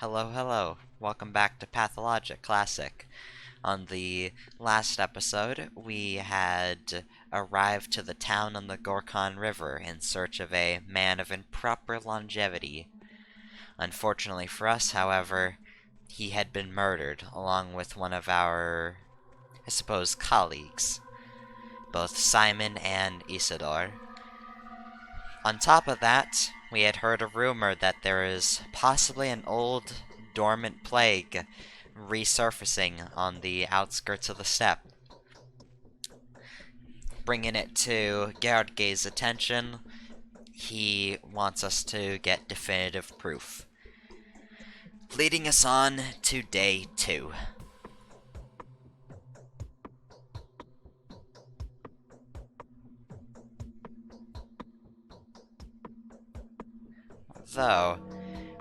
Hello, hello. Welcome back to Pathologic Classic. On the last episode, we had arrived to the town on the Gorkon River in search of a man of improper longevity. Unfortunately for us, however, he had been murdered, along with one of our, I suppose, colleagues, both Simon and Isidore. On top of that, we had heard a rumor that there is possibly an old, dormant plague resurfacing on the outskirts of the steppe. Bringing it to Gerard's attention, he wants us to get definitive proof. Leading us on to day 2. Though,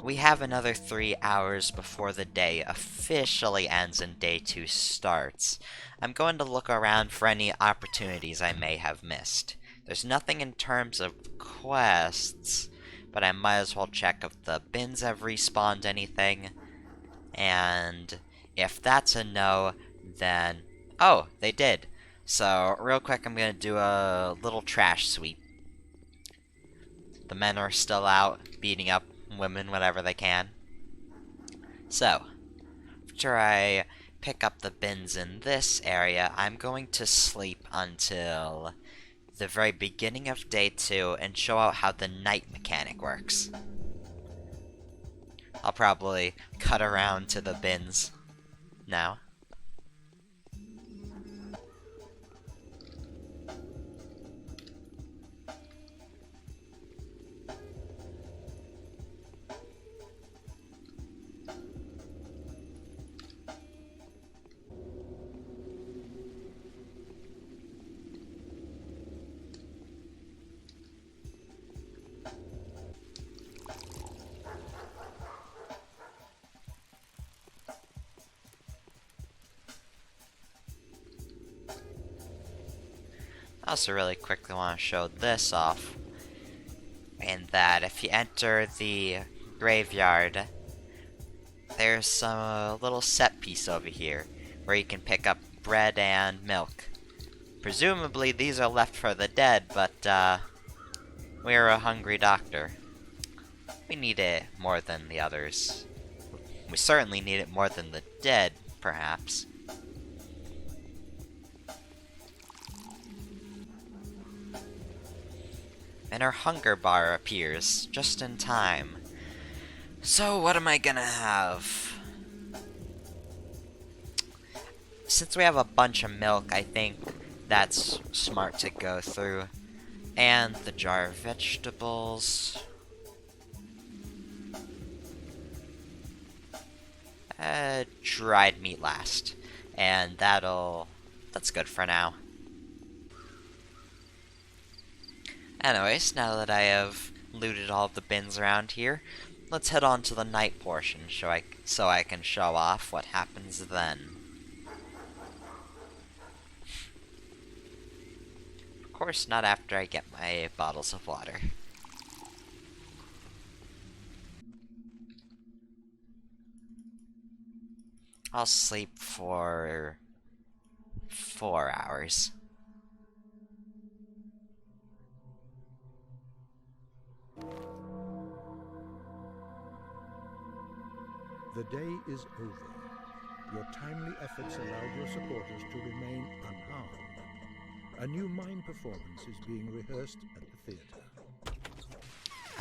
we have another 3 hours before the day officially ends and day 2 starts. I'm going to look around for any opportunities I may have missed. There's nothing in terms of quests, but I might as well check if the bins have respawned anything. And if that's a no, then... oh, they did. So, real quick, I'm going to do a little trash sweep. The men are still out, beating up women whenever they can. So, after I pick up the bins in this area, I'm going to sleep until the very beginning of day 2 and show out how the night mechanic works. I'll probably cut around to the bins now. I also really quickly want to show this off, in that if you enter the graveyard, there's a little set piece over here, where you can pick up bread and milk. Presumably these are left for the dead, but we're a hungry doctor. We need it more than the others. We certainly need it more than the dead, perhaps. And our hunger bar appears just in time. So what am I gonna have? Since we have a bunch of milk, I think that's smart to go through. And the jar of vegetables. Dried meat last. And that's good for now. Anyways, now that I have looted all of the bins around here, let's head on to the night portion so I can show off what happens then. Of course, not after I get my bottles of water. I'll sleep for 4 hours. The day is over. Your timely efforts allowed your supporters to remain unharmed. A new mime performance is being rehearsed at the theater.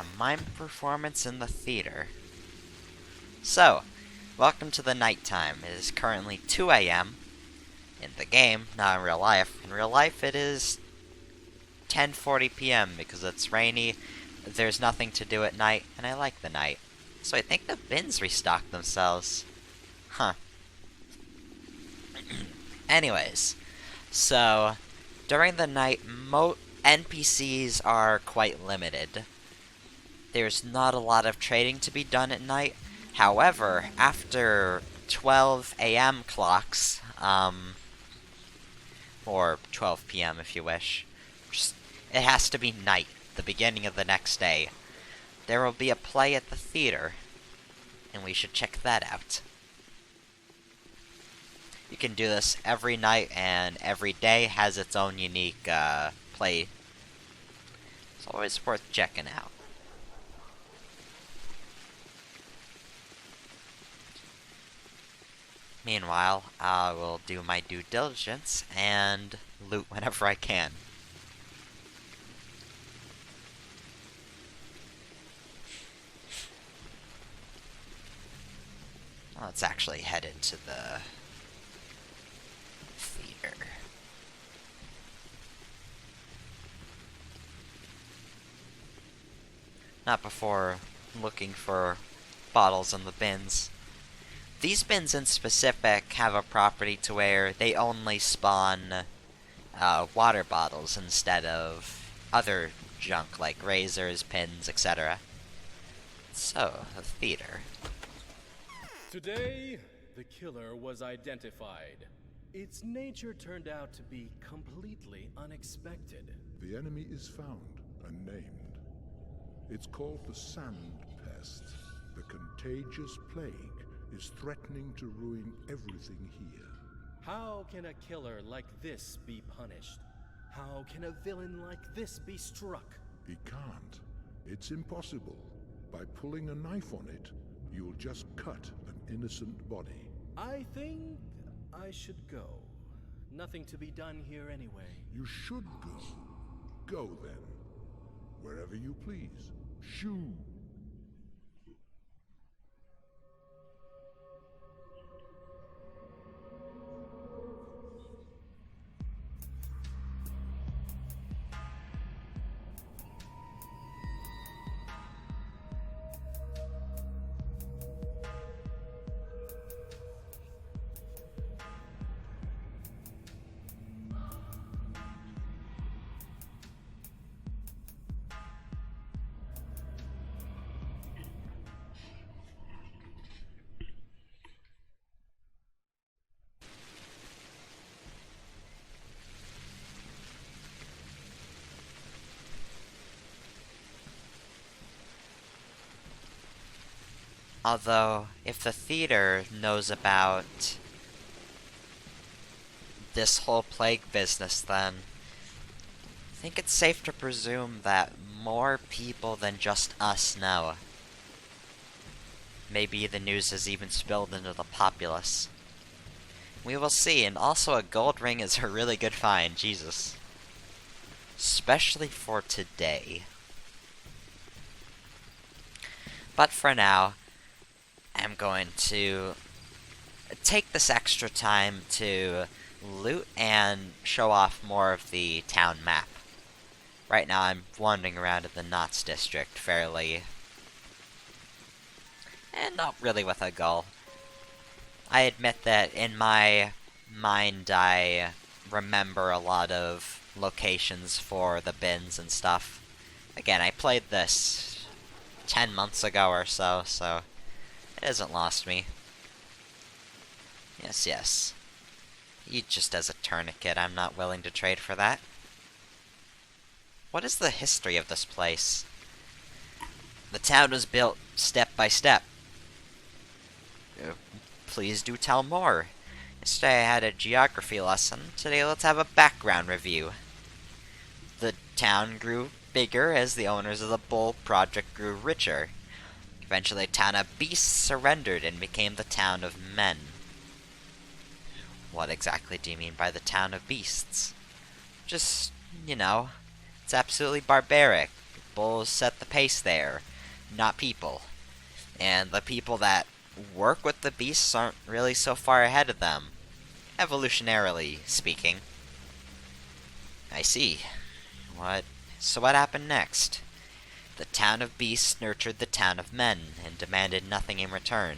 A mime performance in the theater. So, welcome to the nighttime. It is currently 2 a.m. in the game, not in real life. In real life, it is 10:40 p.m. because it's rainy, there's nothing to do at night, and I like the night. So I think the bins restocked themselves. Huh. Anyways, so during the night, NPCs are quite limited. There's not a lot of trading to be done at night. However, after 12 a.m. clocks, or 12 p.m. if you wish, it has to be night, the beginning of the next day. There will be a play at the theater. and we should check that out. You can do this every night, and every day has its own unique play. It's always worth checking out. Meanwhile, I will do my due diligence and loot whenever I can. Let's actually head into the theater. Not before looking for bottles in the bins. These bins in specific have a property to where they only spawn water bottles instead of other junk like razors, pins, etc. So, the theater. Today, the killer was identified. Its nature turned out to be completely unexpected. The enemy is found and named. It's called the Sand Pest. The contagious plague is threatening to ruin everything here. How can a killer like this be punished? How can a villain like this be struck? He can't. It's impossible. By pulling a knife on it, you'll just cut an innocent body. I think I should go. Nothing to be done here anyway. You should go. Go then. Wherever you please. Shoo! Although, if the theater knows about this whole plague business, then I think it's safe to presume that more people than just us know. Maybe the news has even spilled into the populace. We will see, and also a gold ring is a really good find, Jesus. Especially for today. But for now, I'm going to take this extra time to loot and show off more of the town map. Right now I'm wandering around in the Knots district fairly, and not really with a goal. I admit that in my mind I remember a lot of locations for the bins and stuff. Again, I played this 10 months ago or so, so it hasn't lost me. Yes. Just as a tourniquet, I'm not willing to trade for that. What is the history of this place? The town was built step by step. Please do tell more. Yesterday I had a geography lesson. Today let's have a background review. The town grew bigger as the owners of the Bull Project grew richer. Eventually, the town of beasts surrendered and became the town of men. What exactly do you mean by the town of beasts? Just, it's absolutely barbaric. Bulls set the pace there, not people. And the people that work with the beasts aren't really so far ahead of them, evolutionarily speaking. I see. So what happened next? The town of beasts nurtured the town of men, and demanded nothing in return.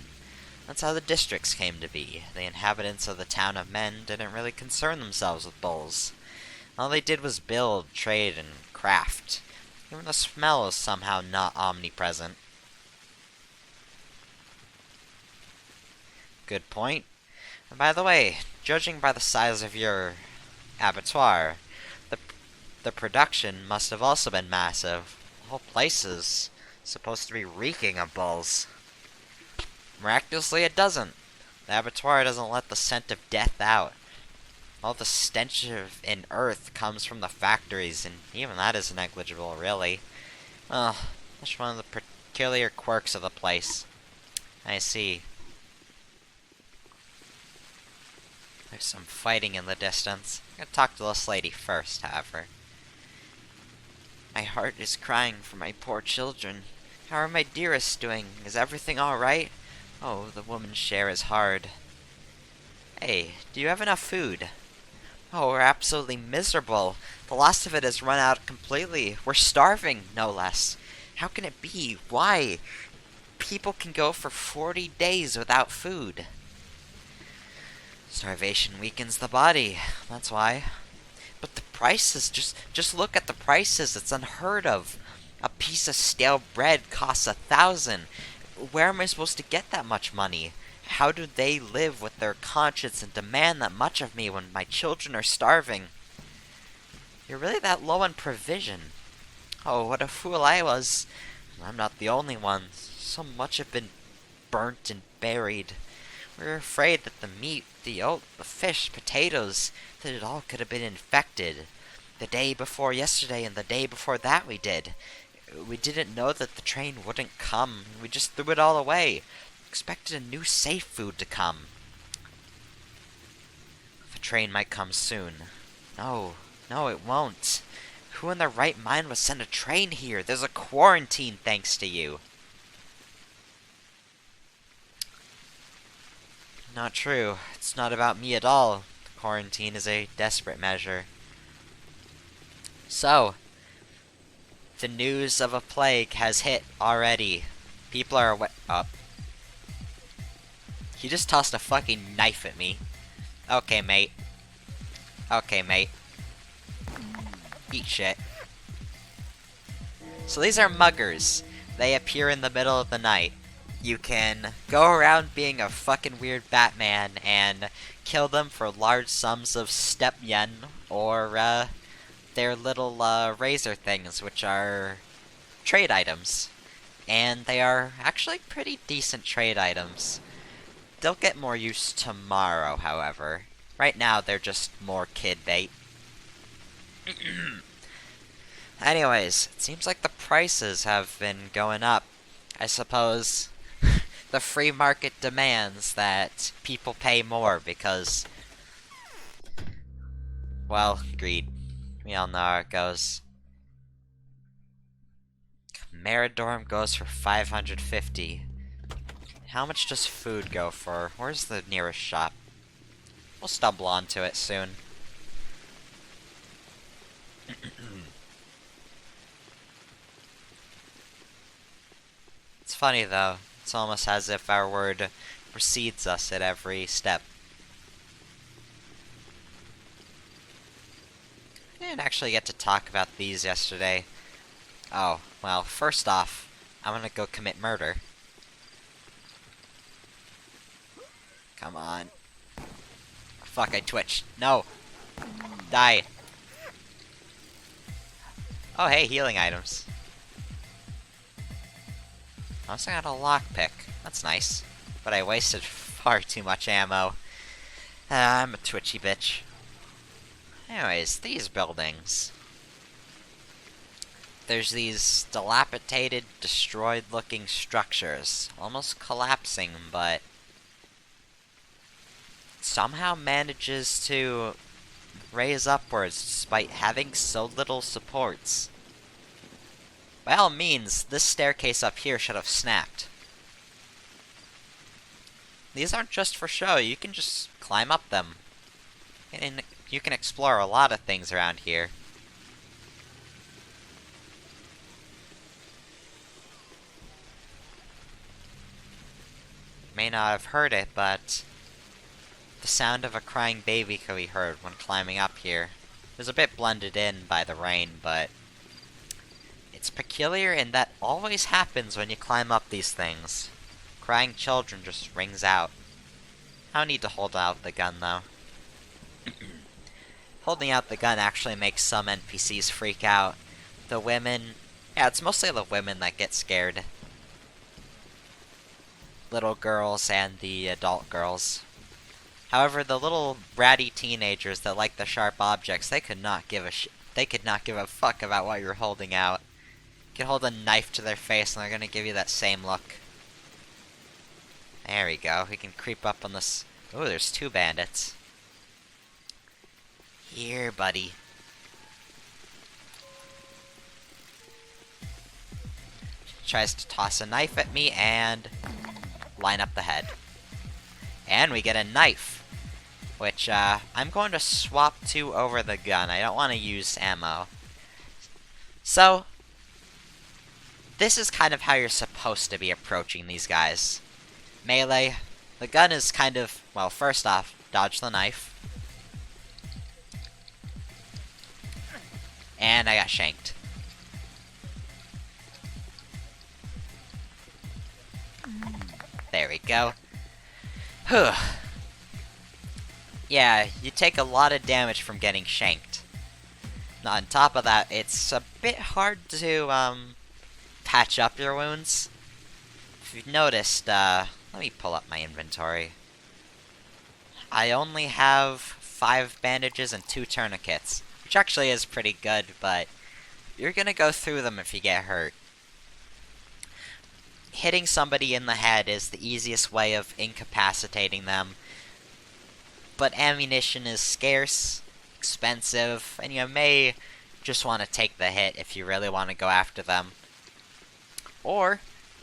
That's how the districts came to be. The inhabitants of the town of men didn't really concern themselves with bulls. All they did was build, trade, and craft. Even the smell is somehow not omnipresent. Good point. And by the way, judging by the size of your abattoir, the production must have also been massive. The whole place is supposed to be reeking of bulls. Miraculously, it doesn't. The abattoir doesn't let the scent of death out. All the stench in earth comes from the factories, and even that is negligible, really. Well, that's one of the peculiar quirks of the place. I see. There's some fighting in the distance. I'm gonna talk to this lady first, however. My heart is crying for my poor children. How are my dearests doing? Is everything alright? Oh, the woman's share is hard. Hey, do you have enough food? Oh, we're absolutely miserable. The last of it has run out completely. We're starving, no less. How can it be? Why? People can go for 40 days without food. Starvation weakens the body. That's why. But the prices, just look at the prices. It's unheard of. A piece of stale bread costs 1,000. Where am I supposed to get that much money? How do they live with their conscience and demand that much of me when my children are starving? You're really that low on provision. Oh, what a fool I was. I'm not the only one. So much have been burnt and buried. We were afraid that the meat, the oat, the fish, potatoes, that it all could have been infected. The day before yesterday and the day before that we did. We didn't know that the train wouldn't come. We just threw it all away. Expected a new safe food to come. The train might come soon. No, it won't. Who in their right mind would send a train here? There's a quarantine thanks to you. Not true. It's not about me at all. The quarantine is a desperate measure. So, the news of a plague has hit already. People are up. He just tossed a fucking knife at me. Okay, mate. Okay, mate. Eat shit. So these are muggers. They appear in the middle of the night. You can go around being a fucking weird Batman and kill them for large sums of step yen or their little razor things, which are trade items. And they are actually pretty decent trade items. They'll get more use tomorrow, however. Right now, they're just more kid bait. Anyways, it seems like the prices have been going up. I suppose the free market demands that people pay more because, well, greed. We all know how it goes. Meridorm goes for 550. How much does food go for? Where's the nearest shop? We'll stumble onto it soon. It's funny though. It's almost as if our word precedes us at every step. I didn't actually get to talk about these yesterday. Oh, well, first off, I'm gonna go commit murder. Come on. Fuck, I twitched. No! Die! Oh, hey, healing items. I also got a lockpick. That's nice. But I wasted far too much ammo. I'm a twitchy bitch. Anyways, these buildings. There's these dilapidated, destroyed-looking structures. Almost collapsing, but somehow manages to raise upwards despite having so little supports. By all means, this staircase up here should have snapped. These aren't just for show, you can just climb up them. And you can explore a lot of things around here. May not have heard it, but the sound of a crying baby could be heard when climbing up here. It was a bit blended in by the rain, but it's peculiar in that always happens when you climb up these things. Crying children just rings out. I don't need to hold out the gun, though. Holding out the gun actually makes some NPCs freak out. The women... Yeah, it's mostly the women that get scared. little girls and the adult girls. However, the little bratty teenagers that like the sharp objects, they could not give a fuck about what you're holding out. You can hold a knife to their face and they're gonna give you that same look. There we go. We can creep up on this. Oh, there's 2 bandits. Here, buddy. Tries to toss a knife at me and line up the head. And we get a knife, which I'm going to swap to over the gun. I don't want to use ammo. So, this is kind of how you're supposed to be approaching these guys. Melee. The gun is kind of, well, first off, dodge the knife. And I got shanked. There we go. Whew. Yeah, you take a lot of damage from getting shanked. Now, on top of that, it's a bit hard to, patch up your wounds. If you've noticed, let me pull up my inventory. I only have 5 bandages and 2 tourniquets, which actually is pretty good, but you're gonna go through them if you get hurt. Hitting somebody in the head is the easiest way of incapacitating them, but ammunition is scarce, expensive, and you may just want to take the hit if you really want to go after them. Or,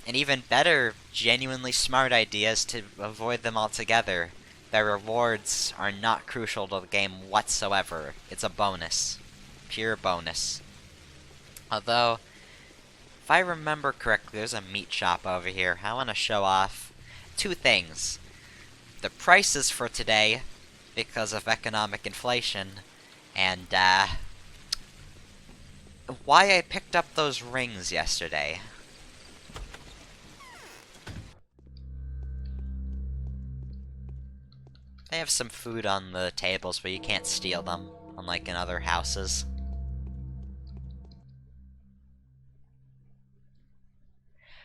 an even better, genuinely smart idea is to avoid them altogether. Their rewards are not crucial to the game whatsoever. It's a bonus. Pure bonus. Although, if I remember correctly, there's a meat shop over here. I want to show off 2 things. The prices for today, because of economic inflation, and, why I picked up those rings yesterday. They have some food on the tables, but you can't steal them, unlike in other houses.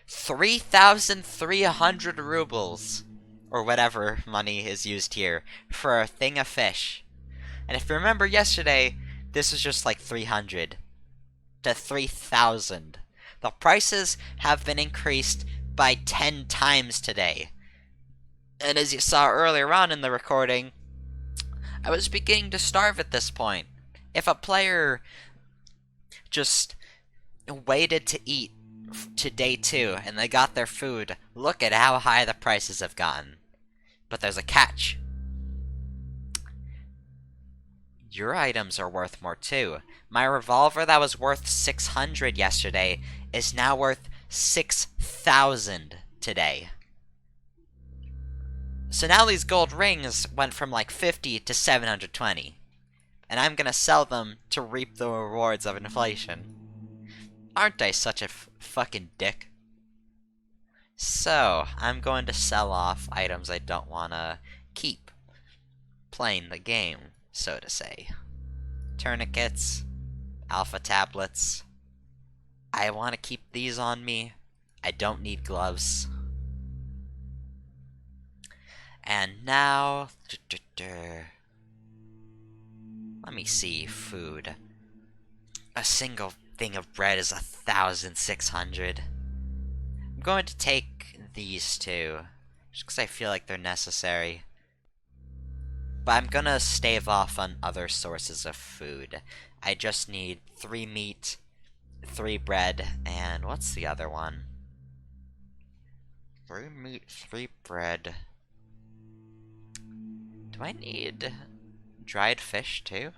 $3,300 rubles, or whatever money is used here, for a thing of fish. And if you remember yesterday, this was just like 300 to 3,000. The prices have been increased by 10 times today. And as you saw earlier on in the recording, I was beginning to starve at this point. If a player just waited to eat to day 2 and they got their food, look at how high the prices have gotten. But there's a catch. Your items are worth more too. My revolver that was worth 600 yesterday is now worth 6,000 today. So now these gold rings went from like 50 to 720. And I'm gonna sell them to reap the rewards of inflation. Aren't I such a fucking dick? So, I'm going to sell off items I don't wanna keep playing the game, so to say. Tourniquets, alpha tablets. I want to keep these on me. I don't need gloves. And now, let me see, food. A single thing of bread is 1,600. I'm going to take these 2, just because I feel like they're necessary. But I'm gonna stave off on other sources of food. I just need 3 meat, 3 bread, and what's the other one? 3 meat, 3 bread. Do I need dried fish too?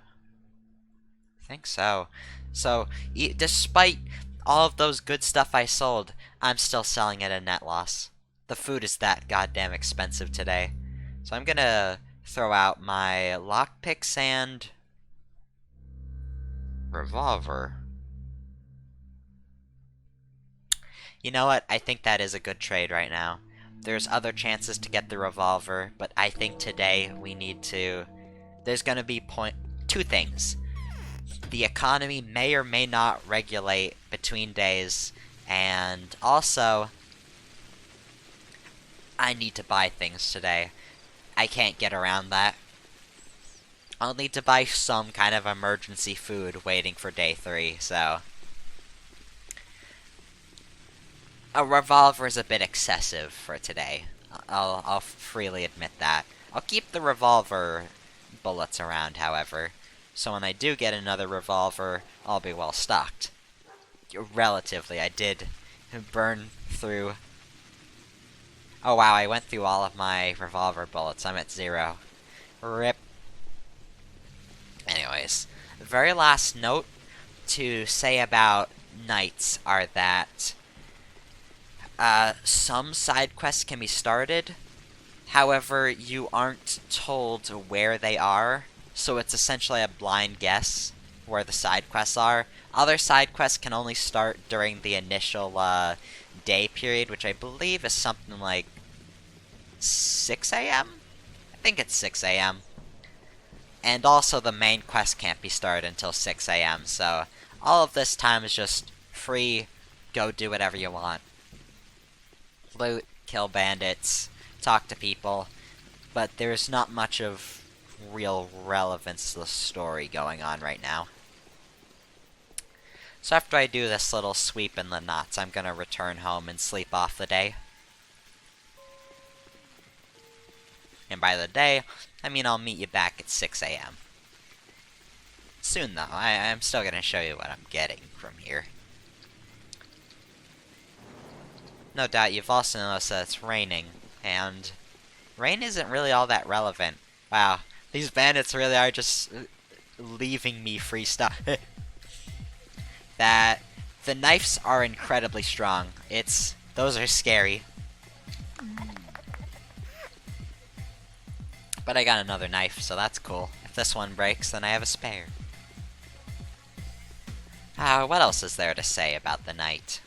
I think so. So, despite all of those good stuff I sold, I'm still selling at a net loss. The food is that goddamn expensive today. So I'm gonna throw out my lockpicks and revolver. You know what? I think that is a good trade right now. There's other chances to get the revolver, but I think today we need to... There's gonna be 2 things. The economy may or may not regulate between days, and also... I need to buy things today. I can't get around that. I'll need to buy some kind of emergency food waiting for day 3, so... A revolver is a bit excessive for today. I'll freely admit that. I'll keep the revolver bullets around, however, so when I do get another revolver, I'll be well stocked. Relatively, I did burn through... Oh wow, I went through all of my revolver bullets. I'm at 0. RIP. Anyways, the very last note to say about nights are that some side quests can be started, however, you aren't told where they are, so it's essentially a blind guess where the side quests are. Other side quests can only start during the initial day period, which I believe is something like 6 a.m.? I think it's 6 a.m. And also the main quest can't be started until 6 a.m., so all of this time is just free, go do whatever you want. Loot, kill bandits, talk to people, but there's not much of real relevance to the story going on right now. So after I do this little sweep in the knots, I'm gonna return home and sleep off the day. And by the day, I mean I'll meet you back at 6 a.m. Soon though, I'm still gonna show you what I'm getting from here. No doubt you've also noticed that it's raining, and rain isn't really all that relevant. Wow, these bandits really are just leaving me free stuff. That the knives are incredibly strong. Those are scary. But I got another knife, so that's cool. If this one breaks, then I have a spare. What else is there to say about the night?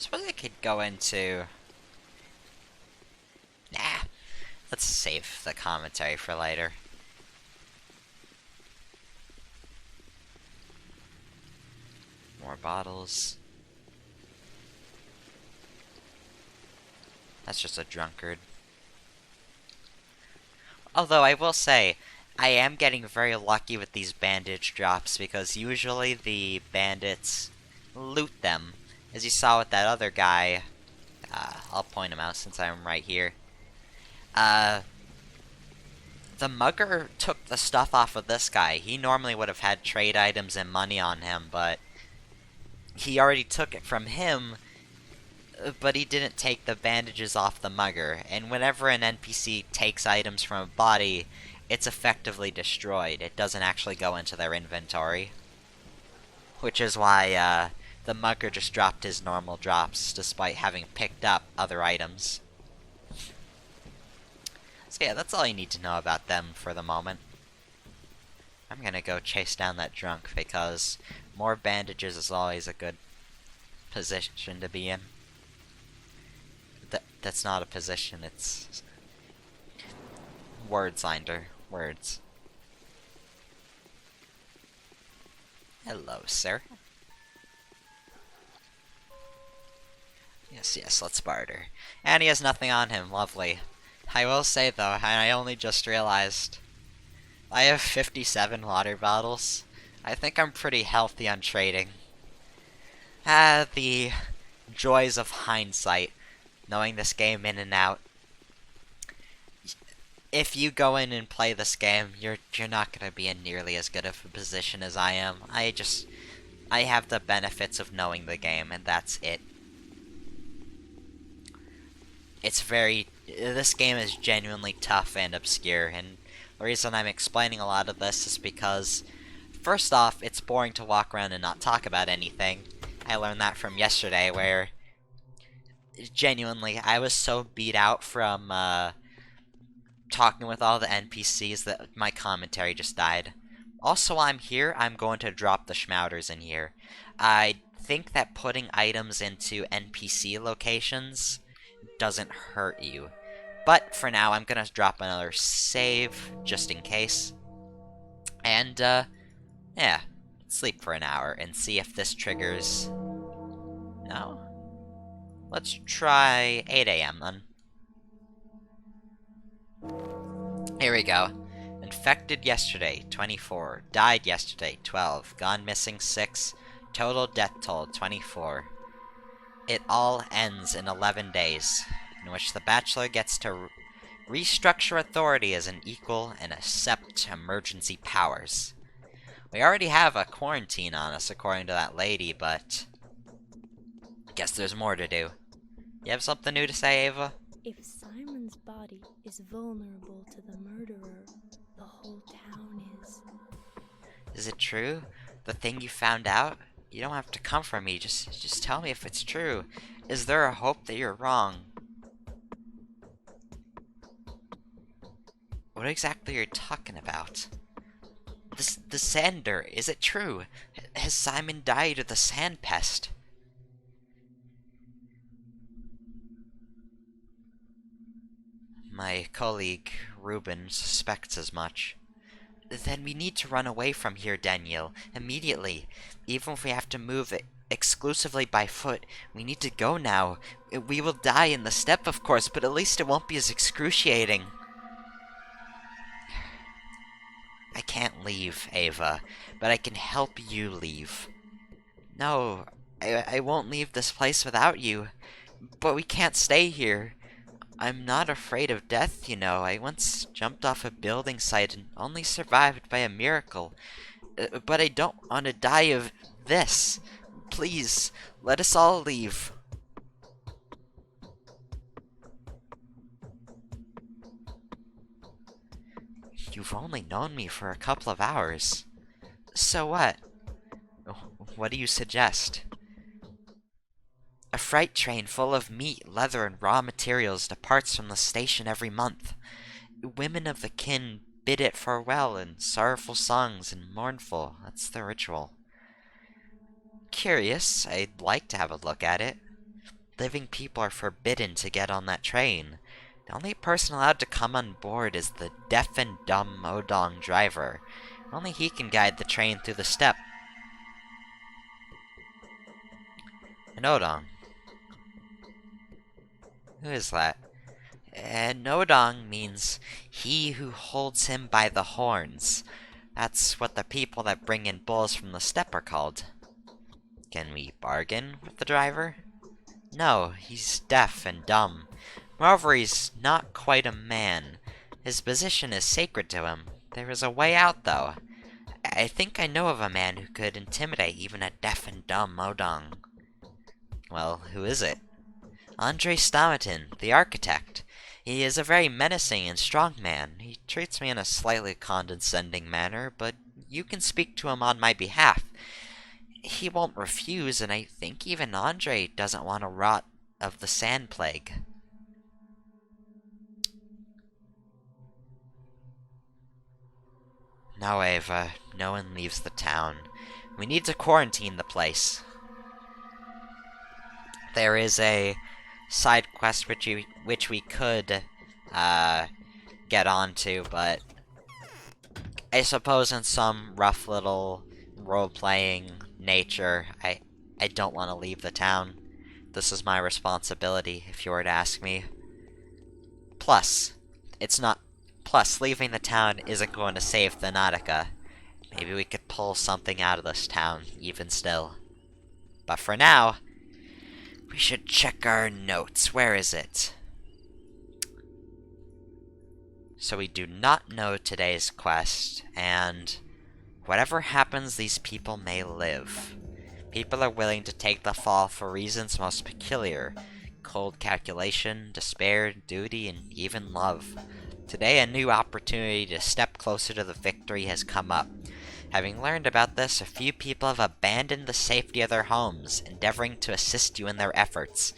Suppose I could go into... Nah. Let's save the commentary for later. More bottles. That's just a drunkard. Although, I will say, I am getting very lucky with these bandage drops, because usually the bandits loot them. As you saw with that other guy, I'll point him out since I'm right here. The mugger took the stuff off of this guy. He normally would have had trade items and money on him, but he already took it from him, but he didn't take the bandages off the mugger. And whenever an NPC takes items from a body, it's effectively destroyed. It doesn't actually go into their inventory. Which is why, the mugger just dropped his normal drops, despite having picked up other items. So yeah, that's all you need to know about them for the moment. I'm gonna go chase down that drunk, because more bandages is always a good position to be in. That's not a position, it's... Wordsinder. Words. Hello, sir. Yes, let's barter. And he has nothing on him, lovely. I will say, though, I only just realized... I have 57 water bottles. I think I'm pretty healthy on trading. The joys of hindsight. Knowing this game in and out. If you go in and play this game, you're not gonna be in nearly as good of a position as I am. I have the benefits of knowing the game, and that's it. This game is genuinely tough and obscure, and the reason I'm explaining a lot of this is because, first off, it's boring to walk around and not talk about anything. I learned that from yesterday, where, genuinely, I was so beat out from, talking with all the NPCs that my commentary just died. Also, while I'm here, I'm going to drop the schmouters in here. I think that putting items into NPC locations doesn't hurt you. But for now, I'm gonna drop another save, just in case. And, yeah. sleep for an hour and see if this triggers... No? Let's try 8 a.m. then. Here we go. Infected yesterday, 24. Died yesterday, 12. Gone missing, 6. Total death toll, 24. It all ends in 11 days, in which the Bachelor gets to restructure authority as an equal and accept emergency powers. We already have a quarantine on us, according to that lady, but... guess there's more to do. You have something new to say, Ava? If Simon's body is vulnerable to the murderer, the whole town is. Is it true? The thing you found out? You don't have to comfort me, just tell me if it's true. Is there a hope that you're wrong? What exactly are you talking about? The sander, is it true? Has Simon died of the sand pest? My colleague, Ruben, suspects as much. Then we need to run away from here, Daniel, immediately. Even if we have to move it exclusively by foot, we need to go now. We will die in the steppe, of course, but at least it won't be as excruciating. I can't leave, Ava, but I can help you leave. No, I won't leave this place without you. But we can't stay here. I'm not afraid of death, you know. I once jumped off a building site and only survived by a miracle. But I don't want to die of this. Please, let us all leave. You've only known me for a couple of hours. So what? What do you suggest? A freight train full of meat, leather, and raw materials departs from the station every month. Women of the kin bid it farewell in sorrowful songs and mournful. That's the ritual. Curious, I'd like to have a look at it. Living people are forbidden to get on that train. The only person allowed to come on board is the deaf and dumb Odong driver. Only he can guide the train through the steppe. An Odong. Who is that? And Odong means he who holds him by the horns. That's what the people that bring in bulls from the steppe are called. Can we bargain with the driver? No, he's deaf and dumb. Moreover, he's not quite a man. His position is sacred to him. There is a way out, though. I think I know of a man who could intimidate even a deaf and dumb Odong. Well, who is it? Andre Stomatin, the architect. He is a very menacing and strong man. He treats me in a slightly condescending manner, but you can speak to him on my behalf. He won't refuse, and I think even Andre doesn't want to rot of the sand plague. No, Ava, no one leaves the town. We need to quarantine the place. There is a side quest which we could get onto, but I suppose in some rough little role-playing nature, I don't want to leave the town. This is my responsibility, if you were to ask me. Plus, leaving the town isn't going to save the Nautica. Maybe we could pull something out of this town, even still. But for now, we should check our notes. Where is it? So we do not know today's quest, and whatever happens, these people may live. People are willing to take the fall for reasons most peculiar. Cold calculation, despair, duty, and even love. Today, a new opportunity to step closer to the victory has come up. Having learned about this, a few people have abandoned the safety of their homes, endeavoring to assist you in their efforts.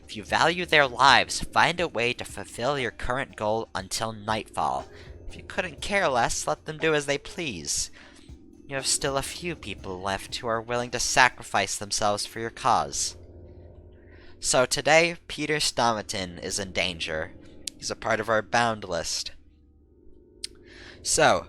If you value their lives, find a way to fulfill your current goal until nightfall. If you couldn't care less, let them do as they please. You have still a few people left who are willing to sacrifice themselves for your cause. So today, Peter Stomatin is in danger. He's a part of our bound list. So,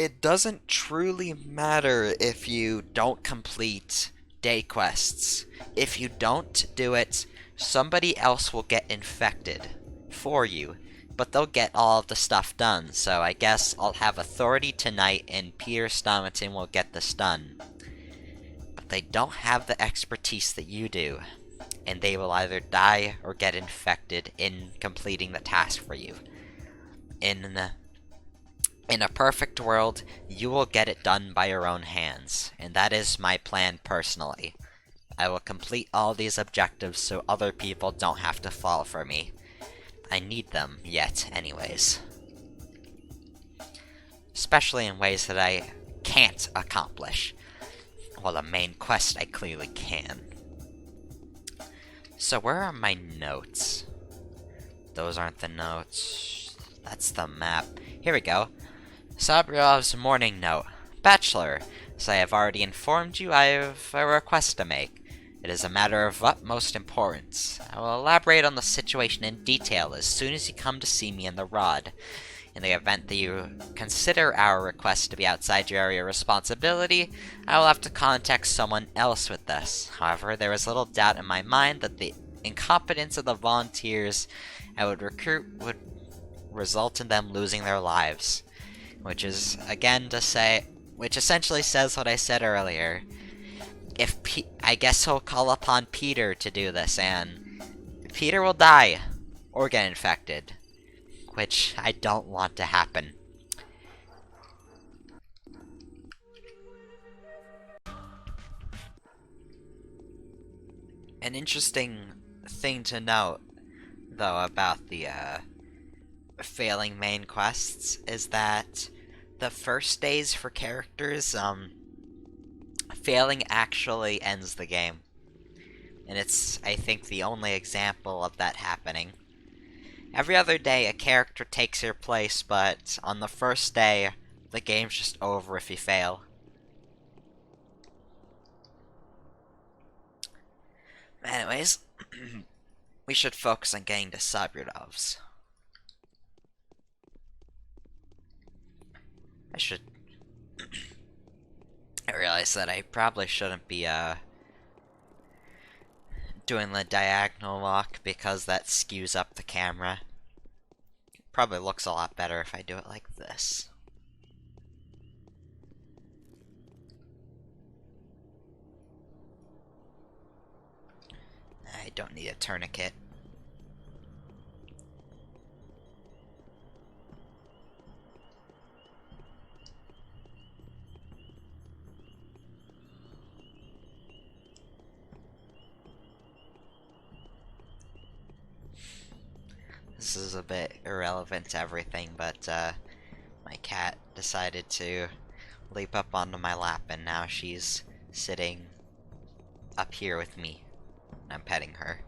it doesn't truly matter if you don't complete day quests. If you don't do it, somebody else will get infected for you, but they'll get all of the stuff done, so I guess I'll have authority tonight and Peter Stomaton will get this done. But they don't have the expertise that you do, and they will either die or get infected in completing the task for you. In a perfect world, you will get it done by your own hands, and that is my plan personally. I will complete all these objectives so other people don't have to fall for me. I need them yet, anyways. Especially in ways that I can't accomplish. Well, the main quest I clearly can. So where are my notes? Those aren't the notes. That's the map. Here we go. Sabryov's morning note. Bachelor, as I have already informed you, I have a request to make. It is a matter of utmost importance. I will elaborate on the situation in detail as soon as you come to see me in the Rod. In the event that you consider our request to be outside your area of responsibility, I will have to contact someone else with this. However, there is little doubt in my mind that the incompetence of the volunteers I would recruit would result in them losing their lives. Which is, again, which essentially says what I said earlier. I guess he'll call upon Peter to do this, and Peter will die or get infected, which I don't want to happen. An interesting thing to note, though, about the failing main quests is that the first days for characters, failing actually ends the game. And it's, I think, the only example of that happening. Every other day, a character takes your place, but on the first day, the game's just over if you fail. Anyways, we should focus on getting to Sabryov's. I realize that I probably shouldn't be, doing the diagonal walk because that skews up the camera. Probably looks a lot better if I do it like this. I don't need a tourniquet. This is a bit irrelevant to everything, but my cat decided to leap up onto my lap, and now she's sitting up here with me. And I'm petting her.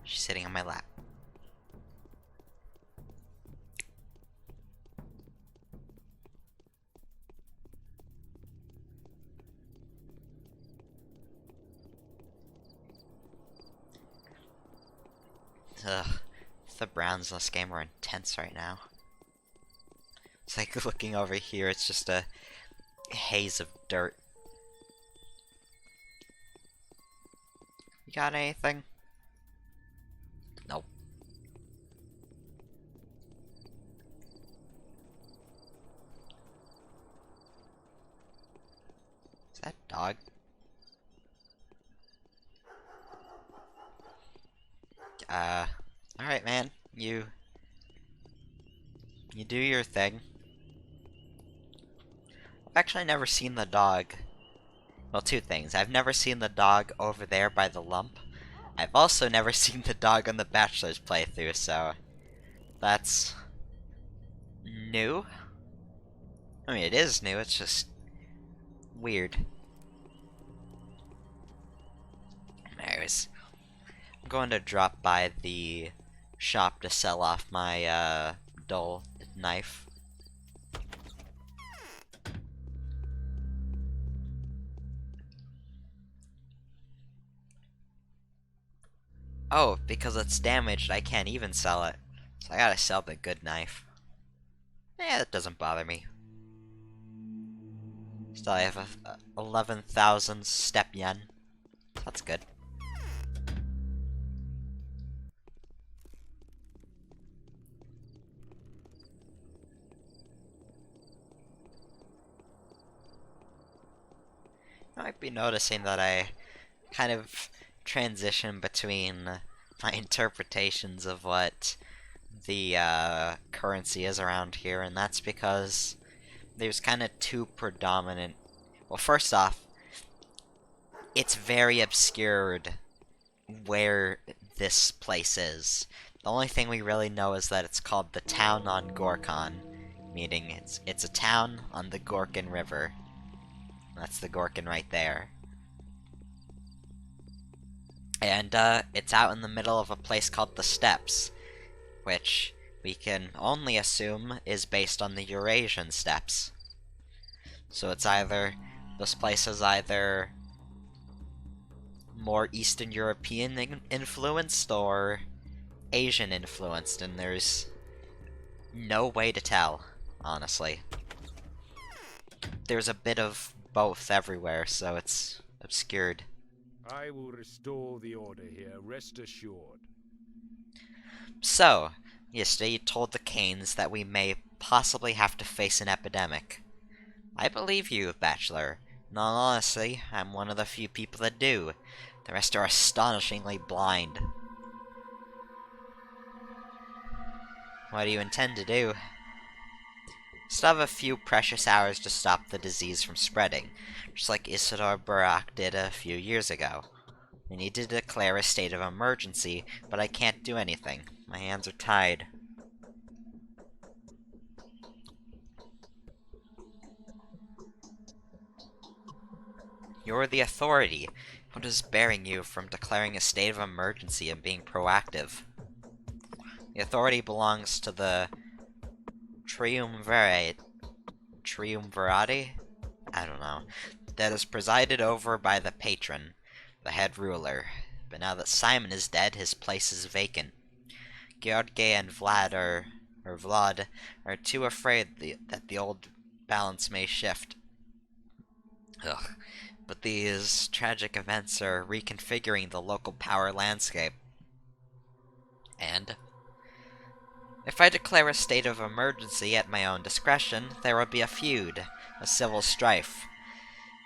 She's sitting on my lap. Ugh, the Browns in this game are intense right now. It's like looking over here, it's just a haze of dirt. You got anything? Nope. Is that dog? Alright, man. You do your thing. I've actually never seen the dog. Well, two things. I've never seen the dog over there by the lump. I've also never seen the dog on the Bachelor's playthrough, so that's new. I mean, it is new, it's just weird. Anyways, I'm going to drop by the shop to sell off my dull knife. Oh, because it's damaged, I can't even sell it. So I gotta sell the good knife. Yeah, that doesn't bother me. Still, I have 11,000 step yen. That's good. You might be noticing that I kind of transition between my interpretations of what the currency is around here, and that's because there's kind of two predominant. Well, first off, it's very obscured where this place is. The only thing we really know is that it's called the town on Gorkon, meaning it's a town on the Gorkin River. That's the Gorkin right there. And it's out in the middle of a place called the Steppes, which we can only assume is based on the Eurasian steppes. So it's either, this place is either more Eastern European influenced or Asian influenced, and there's no way to tell, honestly. There's a bit of both everywhere, so it's obscured. I will restore the order here, rest assured. So, yesterday you told the Canes that we may possibly have to face an epidemic. I believe you, Bachelor. In all honesty, I'm one of the few people that do. The rest are astonishingly blind. What do you intend to do? Still have a few precious hours to stop the disease from spreading, just like Isidore Barak did a few years ago. We need to declare a state of emergency, but I can't do anything. My hands are tied. You're the authority. What is bearing you from declaring a state of emergency and being proactive? The authority belongs to the Triumvirate. Triumvirate? I don't know. That is presided over by the patron, the head ruler. But now that Simon is dead, his place is vacant. George and Vlad are too afraid that the old balance may shift. Ugh. But these tragic events are reconfiguring the local power landscape. And if I declare a state of emergency at my own discretion, there will be a feud, a civil strife.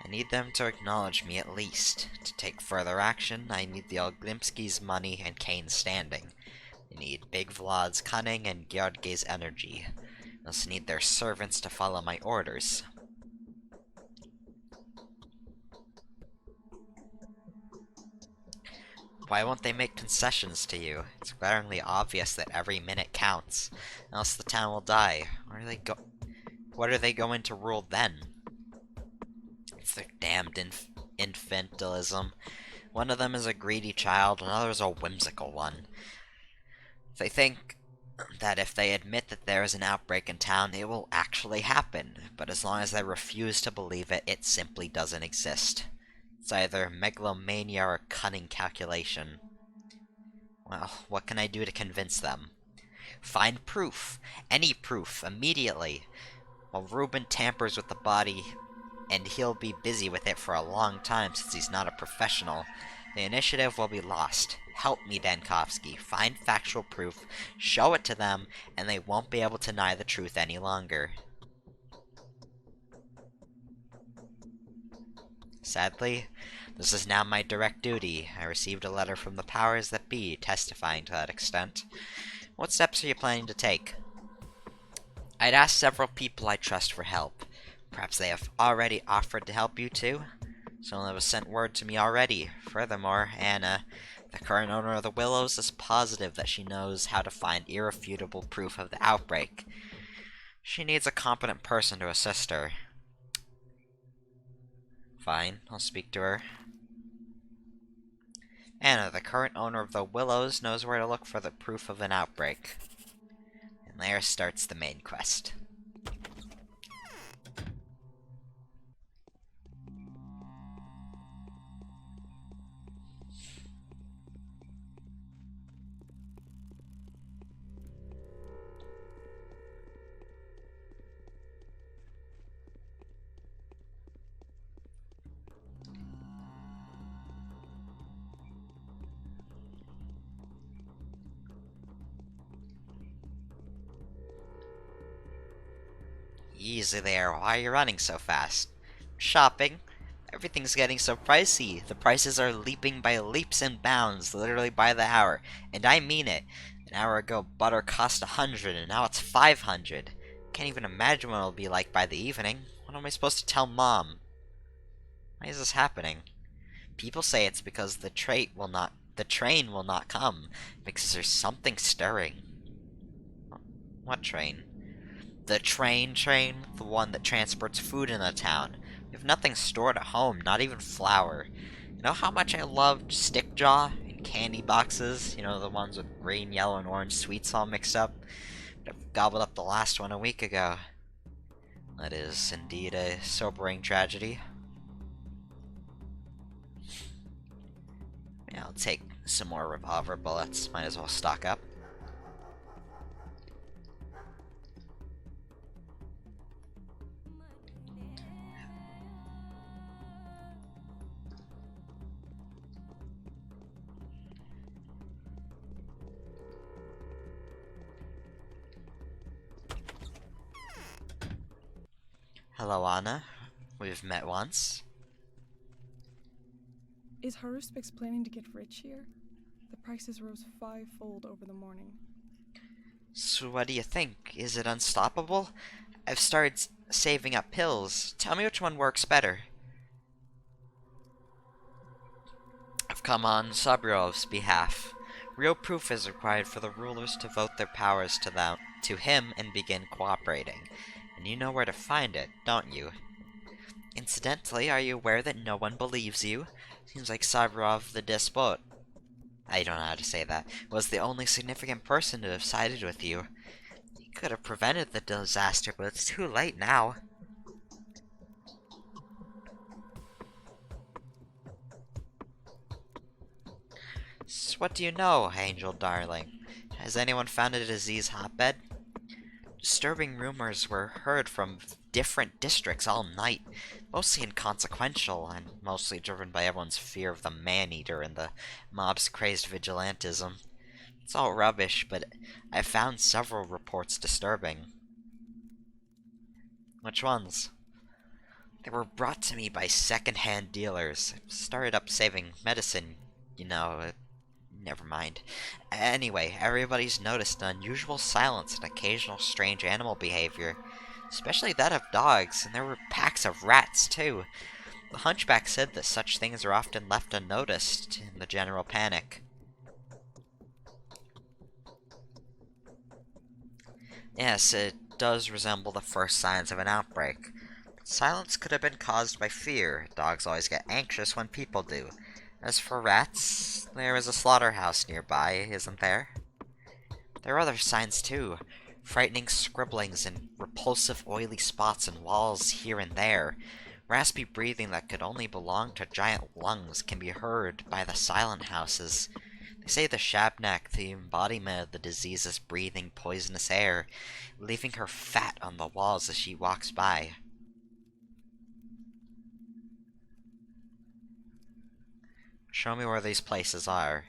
I need them to acknowledge me at least. To take further action, I need the Oglimski's money and Kane's standing. I need Big Vlad's cunning and George's energy. I also need their servants to follow my orders. Why won't they make concessions to you? It's glaringly obvious that every minute counts, else the town will die. What are they going to rule then? It's their damned infantilism. One of them is a greedy child, another is a whimsical one. They think that if they admit that there is an outbreak in town, it will actually happen, but as long as they refuse to believe it, it simply doesn't exist. It's either megalomania or cunning calculation. Well, what can I do to convince them? Find proof. Any proof, immediately. While Reuben tampers with the body, and he'll be busy with it for a long time since he's not a professional, the initiative will be lost. Help me, Dankovsky. Find factual proof, show it to them, and they won't be able to deny the truth any longer. Sadly, this is now my direct duty. I received a letter from the powers that be, testifying to that extent. What steps are you planning to take? I'd asked several people I trust for help. Perhaps they have already offered to help you too? Someone has sent word to me already. Furthermore, Anna, the current owner of the Willows, is positive that she knows how to find irrefutable proof of the outbreak. She needs a competent person to assist her. Fine, I'll speak to her. Anna, the current owner of the Willows, knows where to look for the proof of an outbreak. And there starts the main quest. Easy there, why are you running so fast? Shopping? Everything's getting so pricey. The prices are leaping by leaps and bounds, literally by the hour. And I mean it. An hour ago, butter cost 100, and now it's 500. Can't even imagine what it'll be like by the evening. What am I supposed to tell Mom? Why is this happening? People say it's because the train will not come, because there's something stirring. What train? The train, the one that transports food in the town. We have nothing stored at home, not even flour. You know how much I loved stick jaw and candy boxes? You know, the ones with green, yellow, and orange sweets all mixed up? I gobbled up the last one a week ago. That is indeed a sobering tragedy. Yeah, I'll take some more revolver bullets. Might as well stock up. Hello, Anna. We've met once. Is Haruspix planning to get rich here? The prices rose fivefold over the morning. So what do you think? Is it unstoppable? I've started saving up pills. Tell me which one works better. I've come on Sabrov's behalf. Real proof is required for the rulers to vote their powers to him and begin cooperating. And you know where to find it, don't you? Incidentally, are you aware that no one believes you? Seems like Sabrov the despot, I don't know how to say that, was the only significant person to have sided with you. You could have prevented the disaster, but it's too late now. So what do you know, Angel darling? Has anyone found a disease hotbed? Disturbing rumors were heard from different districts all night, mostly inconsequential, and mostly driven by everyone's fear of the man-eater and the mob's crazed vigilantism. It's all rubbish, but I found several reports disturbing. Which ones? They were brought to me by second-hand dealers. I started up saving medicine, you know. Never mind. Anyway, everybody's noticed an unusual silence and occasional strange animal behavior, especially that of dogs, and there were packs of rats, too. The hunchback said that such things are often left unnoticed in the general panic. Yes, it does resemble the first signs of an outbreak. Silence could have been caused by fear. Dogs always get anxious when people do. As for rats, there is a slaughterhouse nearby, isn't there? There are other signs too. Frightening scribblings and repulsive oily spots in walls here and there. Raspy breathing that could only belong to giant lungs can be heard by the silent houses. They say the Shabnak, the embodiment of the disease, is breathing poisonous air, leaving her fat on the walls as she walks by. Show me where these places are.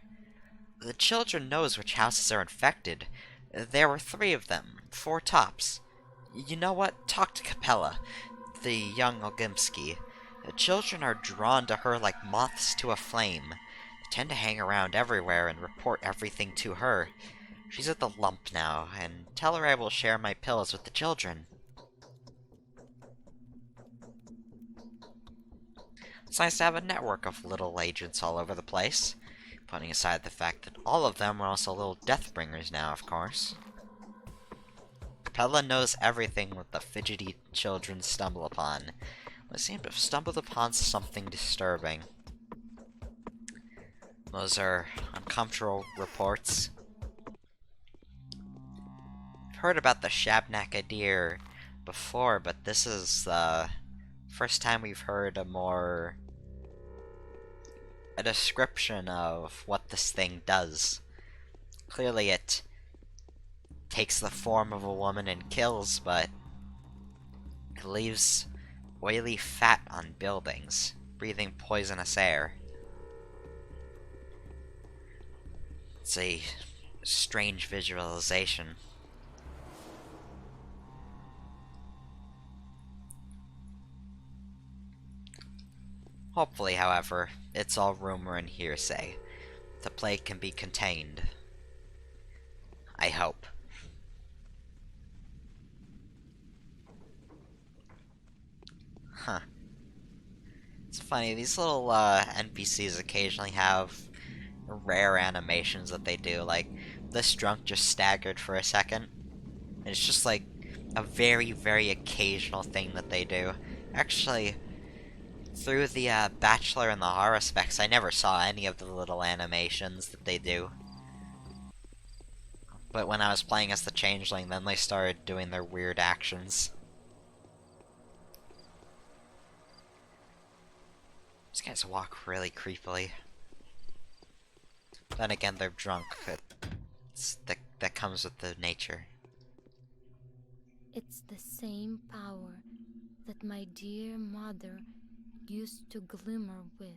The children knows which houses are infected. There were 3 of them, 4 tops. You know what? Talk to Capella, the young Ogimsky. The children are drawn to her like moths to a flame. They tend to hang around everywhere and report everything to her. She's at the lump now, and tell her I will share my pills with the children. It's nice to have a network of little agents all over the place. Putting aside the fact that all of them are also little Deathbringers now, of course. Capella knows everything that the fidgety children stumble upon. They seem to have stumbled upon something disturbing. Those are uncomfortable reports. I've heard about the Shabnak Adir before, but this is the first time we've heard a description of what this thing does. Clearly it takes the form of a woman and kills, but it leaves oily fat on buildings, breathing poisonous air. It's a strange visualization. Hopefully, however, it's all rumor and hearsay. The plague can be contained. I hope. Huh. It's funny, these little NPCs occasionally have rare animations that they do, like this drunk just staggered for a second. And it's just like a very, very occasional thing that they do. Actually, through the Bachelor and the horror specs, I never saw any of the little animations that they do. But when I was playing as the Changeling, then they started doing their weird actions. These guys walk really creepily. Then again, they're drunk. That comes with the nature. It's the same power that my dear mother used to glimmer with.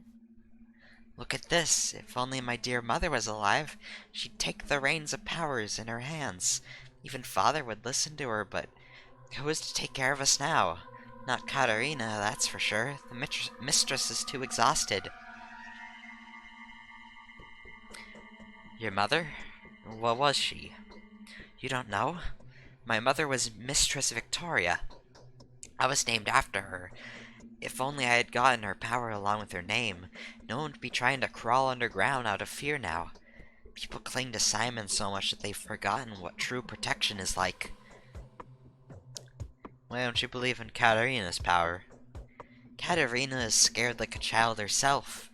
Look at this! If only my dear mother was alive, she'd take the reins of powers in her hands. Even father would listen to her, but who is to take care of us now? Not Katerina, that's for sure. The mistress is too exhausted. Your mother? What was she? You don't know? My mother was Mistress Victoria. I was named after her. If only I had gotten her power along with her name, no one would be trying to crawl underground out of fear now. People cling to Simon so much that they've forgotten what true protection is like. Why don't you believe in Katerina's power? Katerina is scared like a child herself.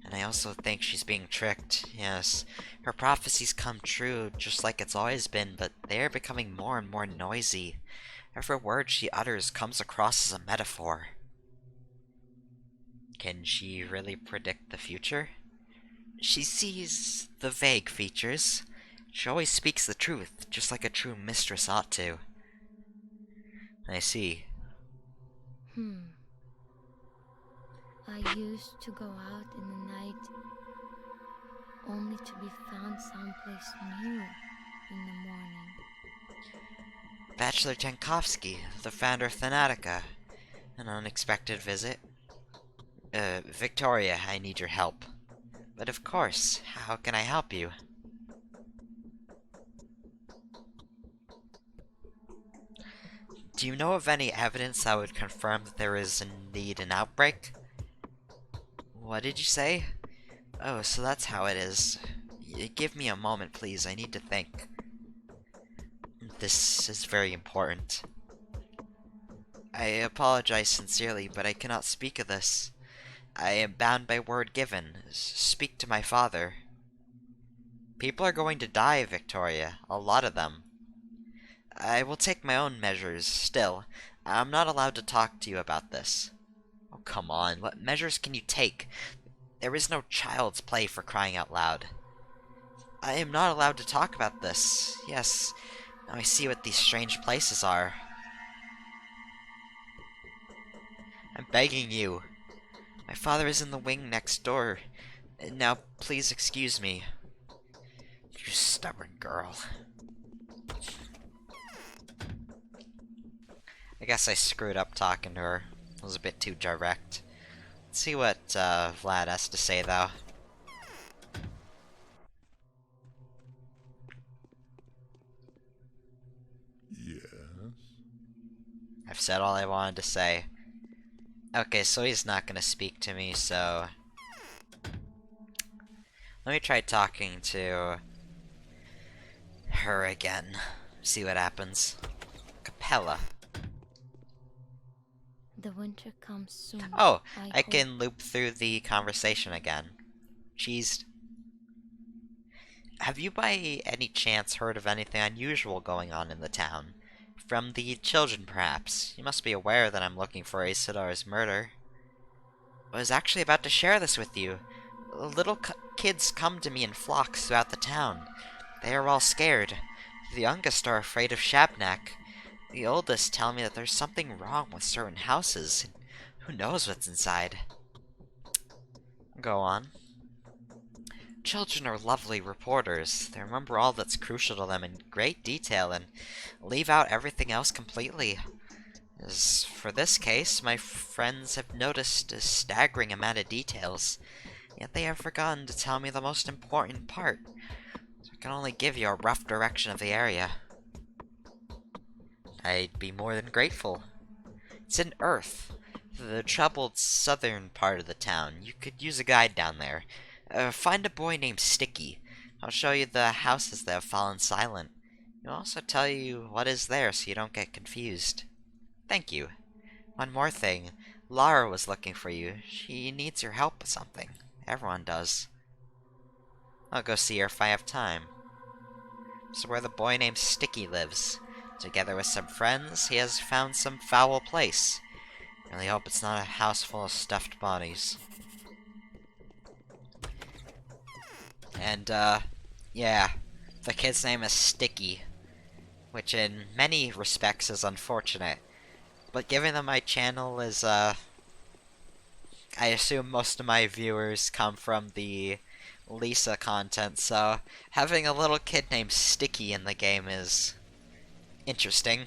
And I also think she's being tricked, yes. Her prophecies come true, just like it's always been, but they are becoming more and more noisy. Every word she utters comes across as a metaphor. Can she really predict the future? She sees the vague features. She always speaks the truth, just like a true mistress ought to. I see. I used to go out in the night, only to be found someplace new in the morning. Bachelor Jankovsky, the founder of Thanatica. An unexpected visit. Victoria, I need your help. But of course, how can I help you? Do you know of any evidence that would confirm that there is indeed an outbreak? What did you say? Oh, so that's how it is. Give me a moment, please. I need to think. This is very important. I apologize sincerely, but I cannot speak of this. I am bound by word given. Speak to my father. People are going to die, Victoria. A lot of them. I will take my own measures. Still, I'm not allowed to talk to you about this. Oh, come on. What measures can you take? There is no child's play, for crying out loud. I am not allowed to talk about this. Yes, now I see what these strange places are. I'm begging you. My father is in the wing next door. Now, please excuse me. You stubborn girl. I guess I screwed up talking to her. It was a bit too direct. Let's see what Vlad has to say, though. Yes? I've said all I wanted to say. Okay, so he's not gonna speak to me, so... Let me try talking to... her again. See what happens. Capella. The winter comes soon. Oh, I hope. can loop through the conversation again. Cheesed. Have you by any chance heard of anything unusual going on in the town? From the children, perhaps. You must be aware that I'm looking for Isidore's murder. I was actually about to share this with you. Little kids come to me in flocks throughout the town. They are all scared. The youngest are afraid of Shabnak. The oldest tell me that there's something wrong with certain houses. Who knows what's inside? Go on. Children are lovely reporters. They remember all that's crucial to them in great detail and leave out everything else completely. As for this case, my friends have noticed a staggering amount of details, yet they have forgotten to tell me the most important part. So I can only give you a rough direction of the area. I'd be more than grateful. It's in Earth, the troubled southern part of the town. You could use a guide down there. Find a boy named Sticky. I'll show you the houses that have fallen silent. He'll also tell you what is there so you don't get confused. Thank you. One more thing. Lara was looking for you. She needs your help with something. Everyone does. I'll go see her if I have time. This is where the boy named Sticky lives. Together with some friends, he has found some foul place. Really hope it's not a house full of stuffed bodies. And, yeah. The kid's name is Sticky, which in many respects is unfortunate. But given that my channel is, I assume most of my viewers come from the Lisa content, so having a little kid named Sticky in the game is interesting.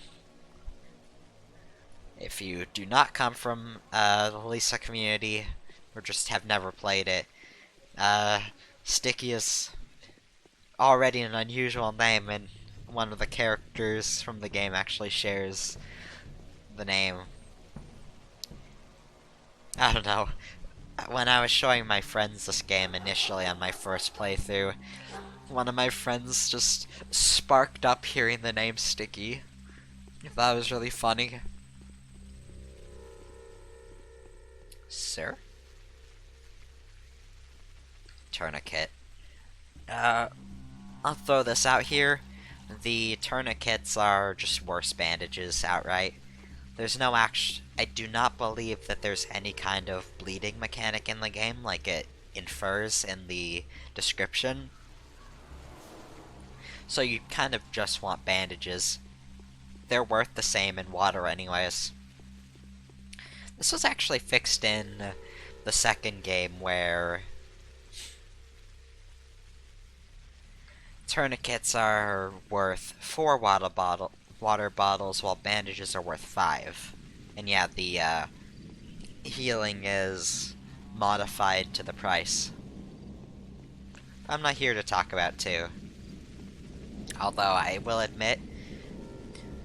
If you do not come from the Lisa community, or just have never played it, Sticky is already an unusual name, and one of the characters from the game actually shares the name. I don't know. When I was showing my friends this game initially on my first playthrough, one of my friends just sparked up hearing the name Sticky. I thought it was really funny. Sir? Tourniquet. I'll throw this out here. The tourniquets are just worse bandages outright. There's no I do not believe that there's any kind of bleeding mechanic in the game like it infers in the description. So you kind of just want bandages. They're worth the same in water anyways. This was actually fixed in the second game where tourniquets are worth 4 water bottles while bandages are worth 5. And yeah, the healing is modified to the price. I'm not here to talk about 2. Although I will admit,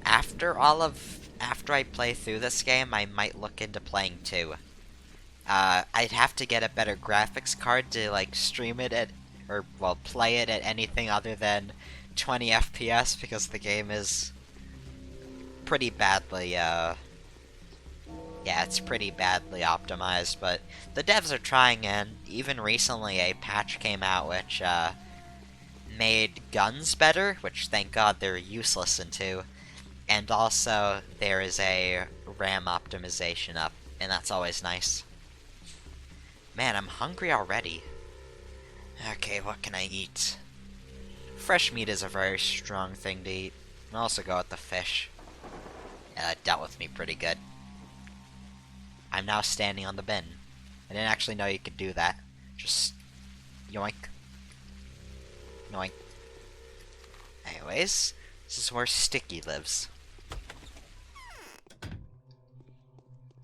after I play through this game, I might look into playing 2. I'd have to get a better graphics card to like stream it at, or well, play it at anything other than 20 FPS because the game is pretty badly, yeah, it's pretty badly optimized, but the devs are trying, and even recently a patch came out which, made guns better, which thank god they're useless in 2, and also there is a RAM optimization up, and that's always nice. Man, I'm hungry already. Okay, what can I eat? Fresh meat is a very strong thing to eat. I'll also go with the fish. Yeah, that dealt with me pretty good. I'm now standing on the bin. I didn't actually know you could do that. Just yoink. Yoink. Anyways, this is where Sticky lives.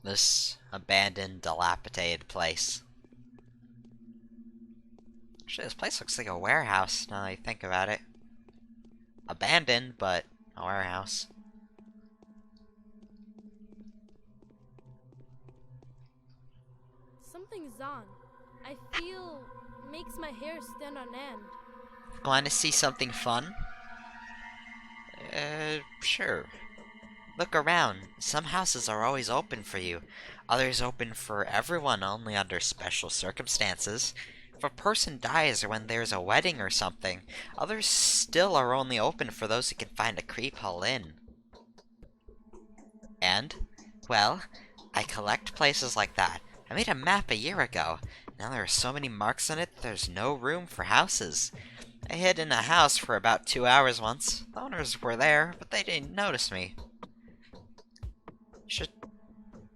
This abandoned, dilapidated place. Actually, this place looks like a warehouse, now that I think about it. Abandoned, but a warehouse. Something's on. I feel makes my hair stand on end. Want to see something fun? Sure. Look around. Some houses are always open for you. Others open for everyone only under special circumstances. If a person dies or when there's a wedding or something, others still are only open for those who can find a creep hole in. And, well, I collect places like that. I made a map a year ago. Now there are so many marks on it that there's no room for houses. I hid in a house for about 2 hours once. The owners were there, but they didn't notice me.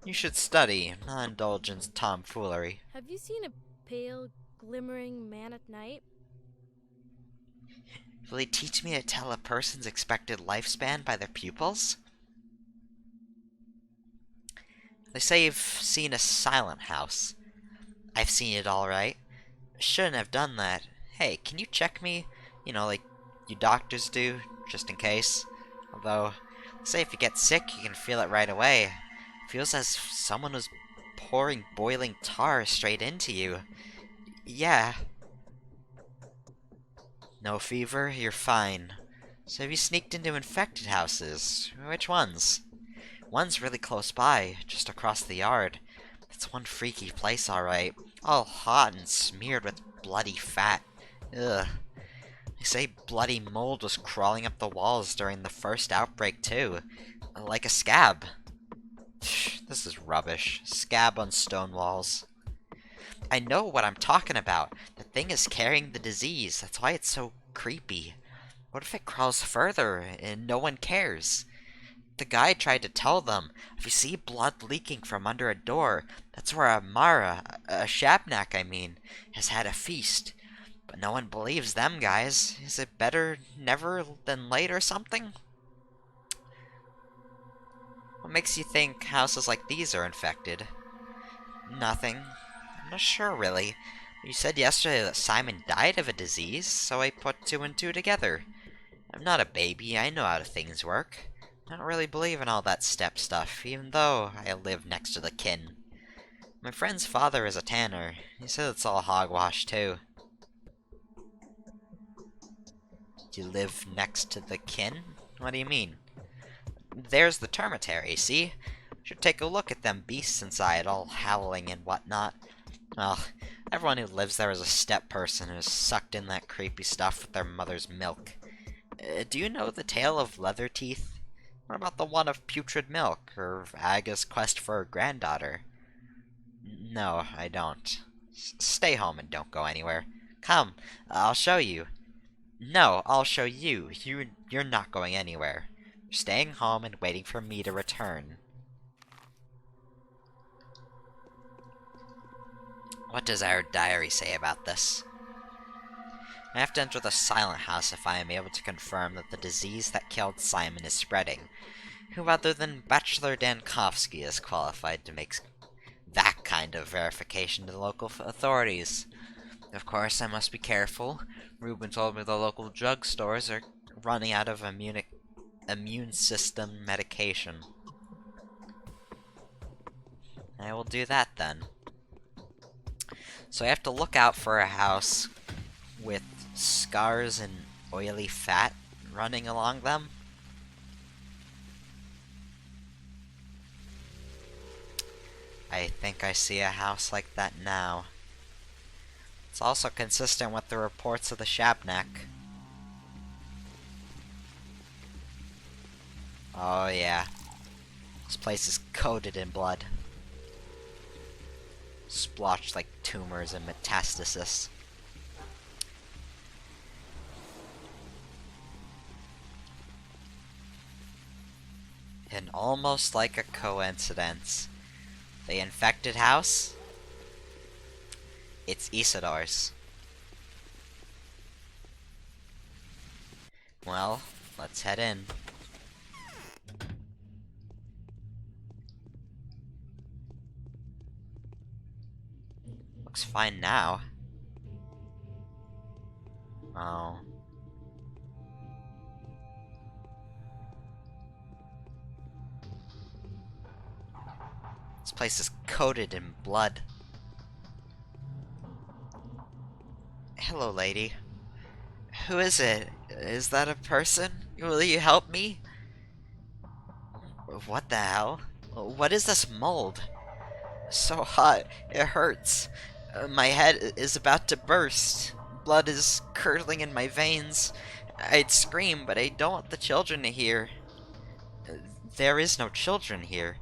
You should study, not indulge in tomfoolery. Have you seen a pale, glimmering man at night? Will he teach me to tell a person's expected lifespan by their pupils? They say you've seen a silent house. I've seen it alright. Shouldn't have done that. Hey, can you check me? You know, like you doctors do, just in case. Although, say if you get sick, you can feel it right away. Feels as if someone was pouring boiling tar straight into you. Yeah. No fever? You're fine. So have you sneaked into infected houses? Which ones? One's really close by, just across the yard. It's one freaky place, alright. All hot and smeared with bloody fat. Ugh. They say bloody mold was crawling up the walls during the first outbreak, too. Like a scab. This is rubbish. Scab on stone walls. I know what I'm talking about. The thing is carrying the disease. That's why it's so creepy. What if it crawls further and no one cares? The guy tried to tell them, if you see blood leaking from under a door, that's where a Shabnak I mean, has had a feast. But no one believes them guys. Is it better never than late or something? What makes you think houses like these are infected? Nothing. I'm not sure really. You said yesterday that Simon died of a disease, so I put two and two together. I'm not a baby, I know how things work. I don't really believe in all that step stuff, even though I live next to the kin. My friend's father is a tanner. He says it's all hogwash, too. Do you live next to the kin? What do you mean? There's the termitary, see? Should take a look at them beasts inside, all howling and whatnot. Well, everyone who lives there is a step person who's sucked in that creepy stuff with their mother's milk. Do you know the tale of Leather Teeth? What about the one of putrid milk, or Aga's quest for her granddaughter? No, I don't. Stay home and don't go anywhere. Come, I'll show you. No, I'll show you. You're not going anywhere. You're staying home and waiting for me to return. What does our diary say about this? I have to enter the silent house if I am able to confirm that the disease that killed Simon is spreading. Who other than Bachelor Dankovsky is qualified to make that kind of verification to the local authorities? Of course, I must be careful. Ruben told me the local drugstores are running out of immune system medication. I will do that then. So I have to look out for a house with scars and oily fat running along them. I think I see a house like that now. It's also consistent with the reports of the Shabnak. Oh yeah. This place is coated in blood. Splotched like tumors and metastasis. And almost like a coincidence, the infected house? It's Isidore's. Well, let's head in. Looks fine now. Oh. This place is coated in blood. Hello, lady. Who is it? Is that a person? Will you help me? What the hell? What is this mold? So hot, it hurts. My head is about to burst. Blood is curdling in my veins. I'd scream, but I don't want the children to hear. There is no children here.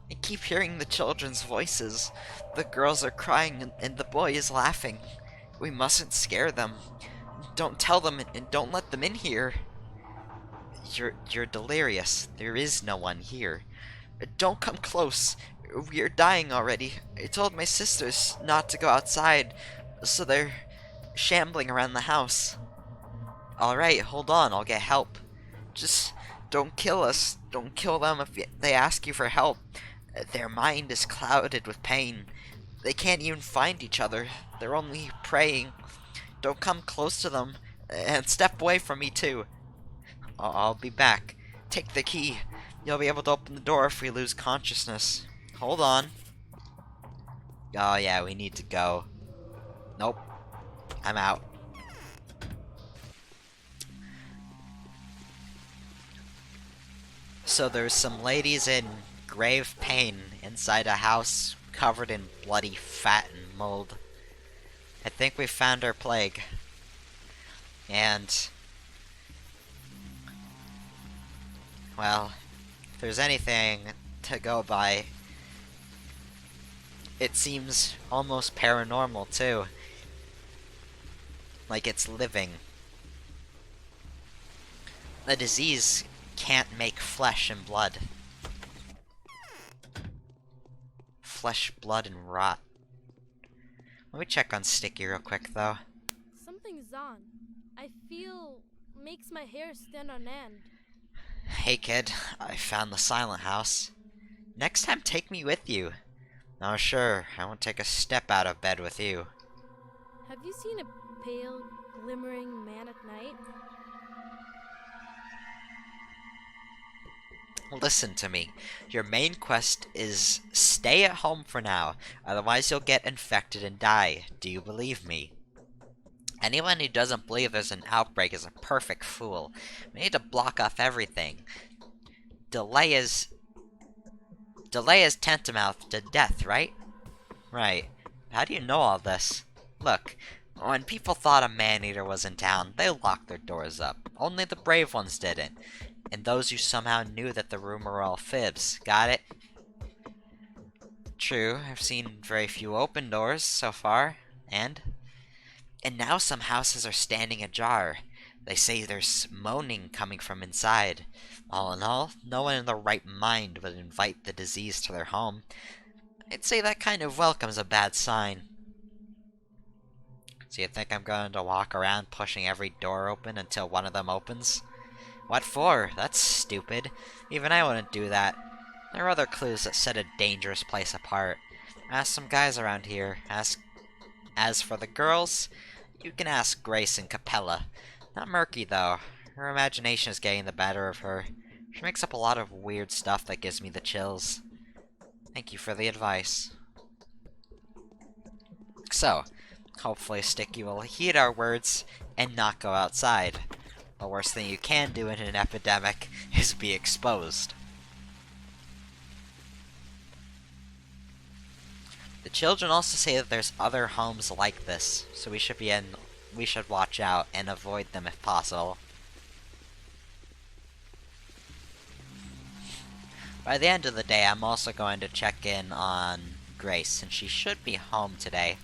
I keep hearing the children's voices. The girls are crying and the boy is laughing. We mustn't scare them. Don't tell them and don't let them in here. You're delirious. There is no one here. Don't come close. We are dying already. I told my sisters not to go outside, so they're shambling around the house. Alright, hold on, I'll get help. Just don't kill us. Don't kill them if they ask you for help. Their mind is clouded with pain. They can't even find each other. They're only praying. Don't come close to them. And step away from me, too. I'll be back. Take the key. You'll be able to open the door if we lose consciousness. Hold on. Oh, yeah, we need to go. Nope. I'm out. So there's some ladies in grave pain inside a house covered in bloody fat and mold. I think we found our plague. And, well, if there's anything to go by, it seems almost paranormal too. Like it's living. The disease can't make flesh and blood. Flesh, blood, and rot. Let me check on Sticky real quick, though. Something's on. I feel makes my hair stand on end. Hey, kid. I found the silent house. Next time, take me with you. Oh, sure. I won't take a step out of bed with you. Have you seen a pale, glimmering man at night? Listen to me. Your main quest is stay at home for now, otherwise you'll get infected and die. Do you believe me? Anyone who doesn't believe there's an outbreak is a perfect fool. We need to block off everything. Delay is tantamount to death, right? Right. How do you know all this? Look, when people thought a man-eater was in town, they locked their doors up. Only the brave ones didn't. And those who somehow knew that the rumor were all fibs. Got it? True, I've seen very few open doors so far. And now some houses are standing ajar. They say there's moaning coming from inside. All in all, no one in their right mind would invite the disease to their home. I'd say that kind of welcome's a bad sign. So you think I'm going to walk around pushing every door open until one of them opens? What for? That's stupid. Even I wouldn't do that. There are other clues that set a dangerous place apart. Ask some guys around here. As for the girls, you can ask Grace and Capella. Not Murky, though. Her imagination is getting the better of her. She makes up a lot of weird stuff that gives me the chills. Thank you for the advice. So, hopefully Sticky will heed our words and not go outside. The worst thing you can do in an epidemic is be exposed. The children also say that there's other homes like this, so we should watch out and avoid them if possible. By the end of the day, I'm also going to check in on Grace, and she should be home today.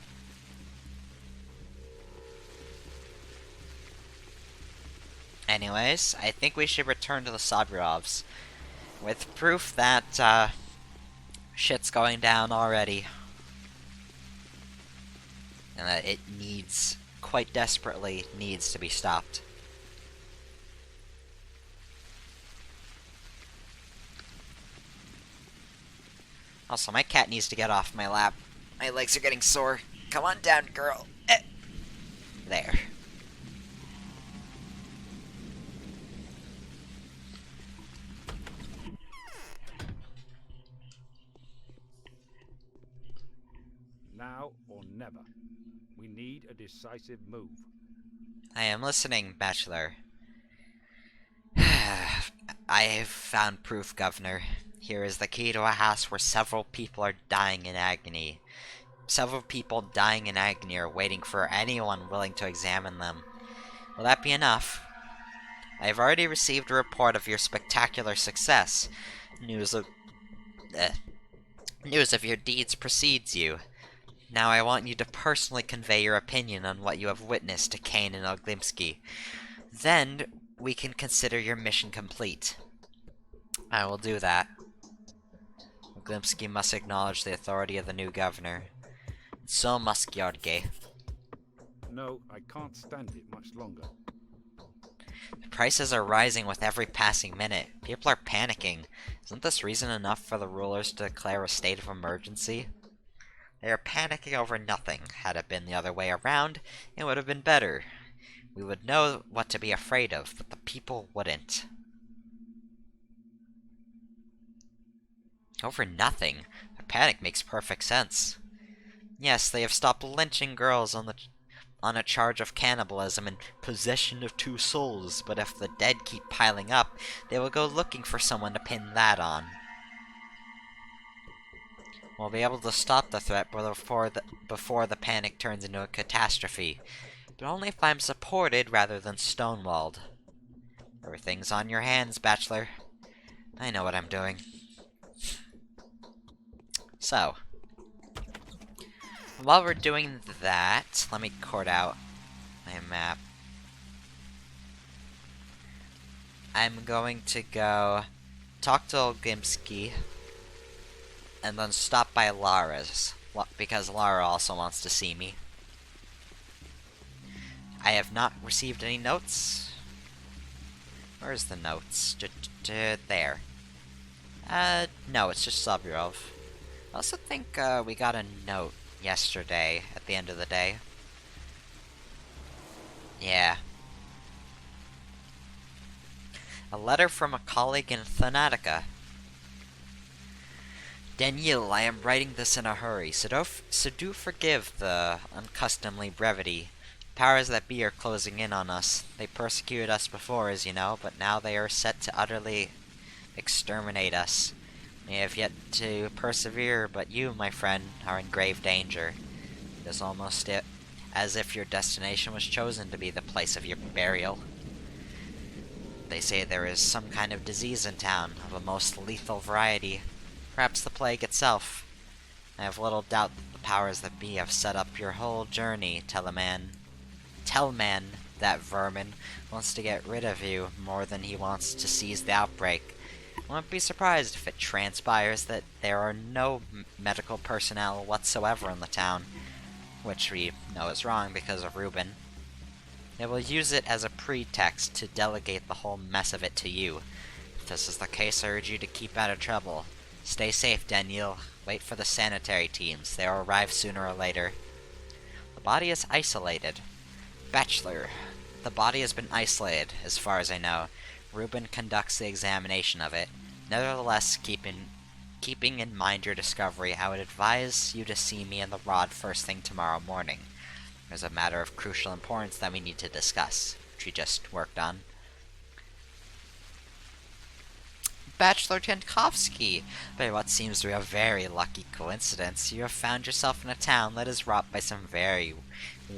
Anyways, I think we should return to the Sobirovs, with proof that, shit's going down already. And that it quite desperately needs to be stopped. Also, my cat needs to get off my lap. My legs are getting sore. Come on down, girl. There. Now or never. We need a decisive move. I am listening, Bachelor. I have found proof, Governor. Here is the key to a house where several people are dying in agony. Several people dying in agony are waiting for anyone willing to examine them. Will that be enough? I have already received a report of your spectacular success. News of your deeds precedes you. Now I want you to personally convey your opinion on what you have witnessed to Kane and Oglimsky. Then we can consider your mission complete. I will do that. Oglimsky must acknowledge the authority of the new governor. So must George. No, I can't stand it much longer. The prices are rising with every passing minute. People are panicking. Isn't this reason enough for the rulers to declare a state of emergency? They are panicking over nothing. Had it been the other way around, it would have been better. We would know what to be afraid of, but the people wouldn't. Over nothing? Their panic makes perfect sense. Yes, they have stopped lynching girls on a charge of cannibalism and possession of two souls, but if the dead keep piling up, they will go looking for someone to pin that on. We'll be able to stop the threat before the panic turns into a catastrophe, but only if I'm supported rather than stonewalled. Everything's on your hands, Bachelor. I know what I'm doing. So, while we're doing that, let me cord out my map. I'm going to go talk to Olgimsky and then stop by Lara's, because Lara also wants to see me. I have not received any notes. Where's the notes? There. No, it's just Suburov. I also think we got a note yesterday at the end of the day. Yeah. A letter from a colleague in Thanatica. Daniel, I am writing this in a hurry, so do forgive the uncustomary brevity. Powers that be are closing in on us. They persecuted us before, as you know, but now they are set to utterly exterminate us. We have yet to persevere, but you, my friend, are in grave danger. It is almost as if your destination was chosen to be the place of your burial. They say there is some kind of disease in town, of a most lethal variety. Perhaps the plague itself. I have little doubt that the powers that be have set up your whole journey, Teleman. Telman, that vermin, wants to get rid of you more than he wants to seize the outbreak. I won't be surprised if it transpires that there are no medical personnel whatsoever in the town, which we know is wrong because of Reuben. They will use it as a pretext to delegate the whole mess of it to you. If this is the case, I urge you to keep out of trouble. Stay safe, Daniel. Wait for the sanitary teams. They will arrive sooner or later. The body is isolated. Bachelor. The body has been isolated, as far as I know. Reuben conducts the examination of it. Nevertheless, keeping in mind your discovery, I would advise you to see me in the Rod first thing tomorrow morning. There's a matter of crucial importance that we need to discuss, which we just worked on. Bachelor Tchenkovsky! By what seems to be a very lucky coincidence, you have found yourself in a town that is wrought by some very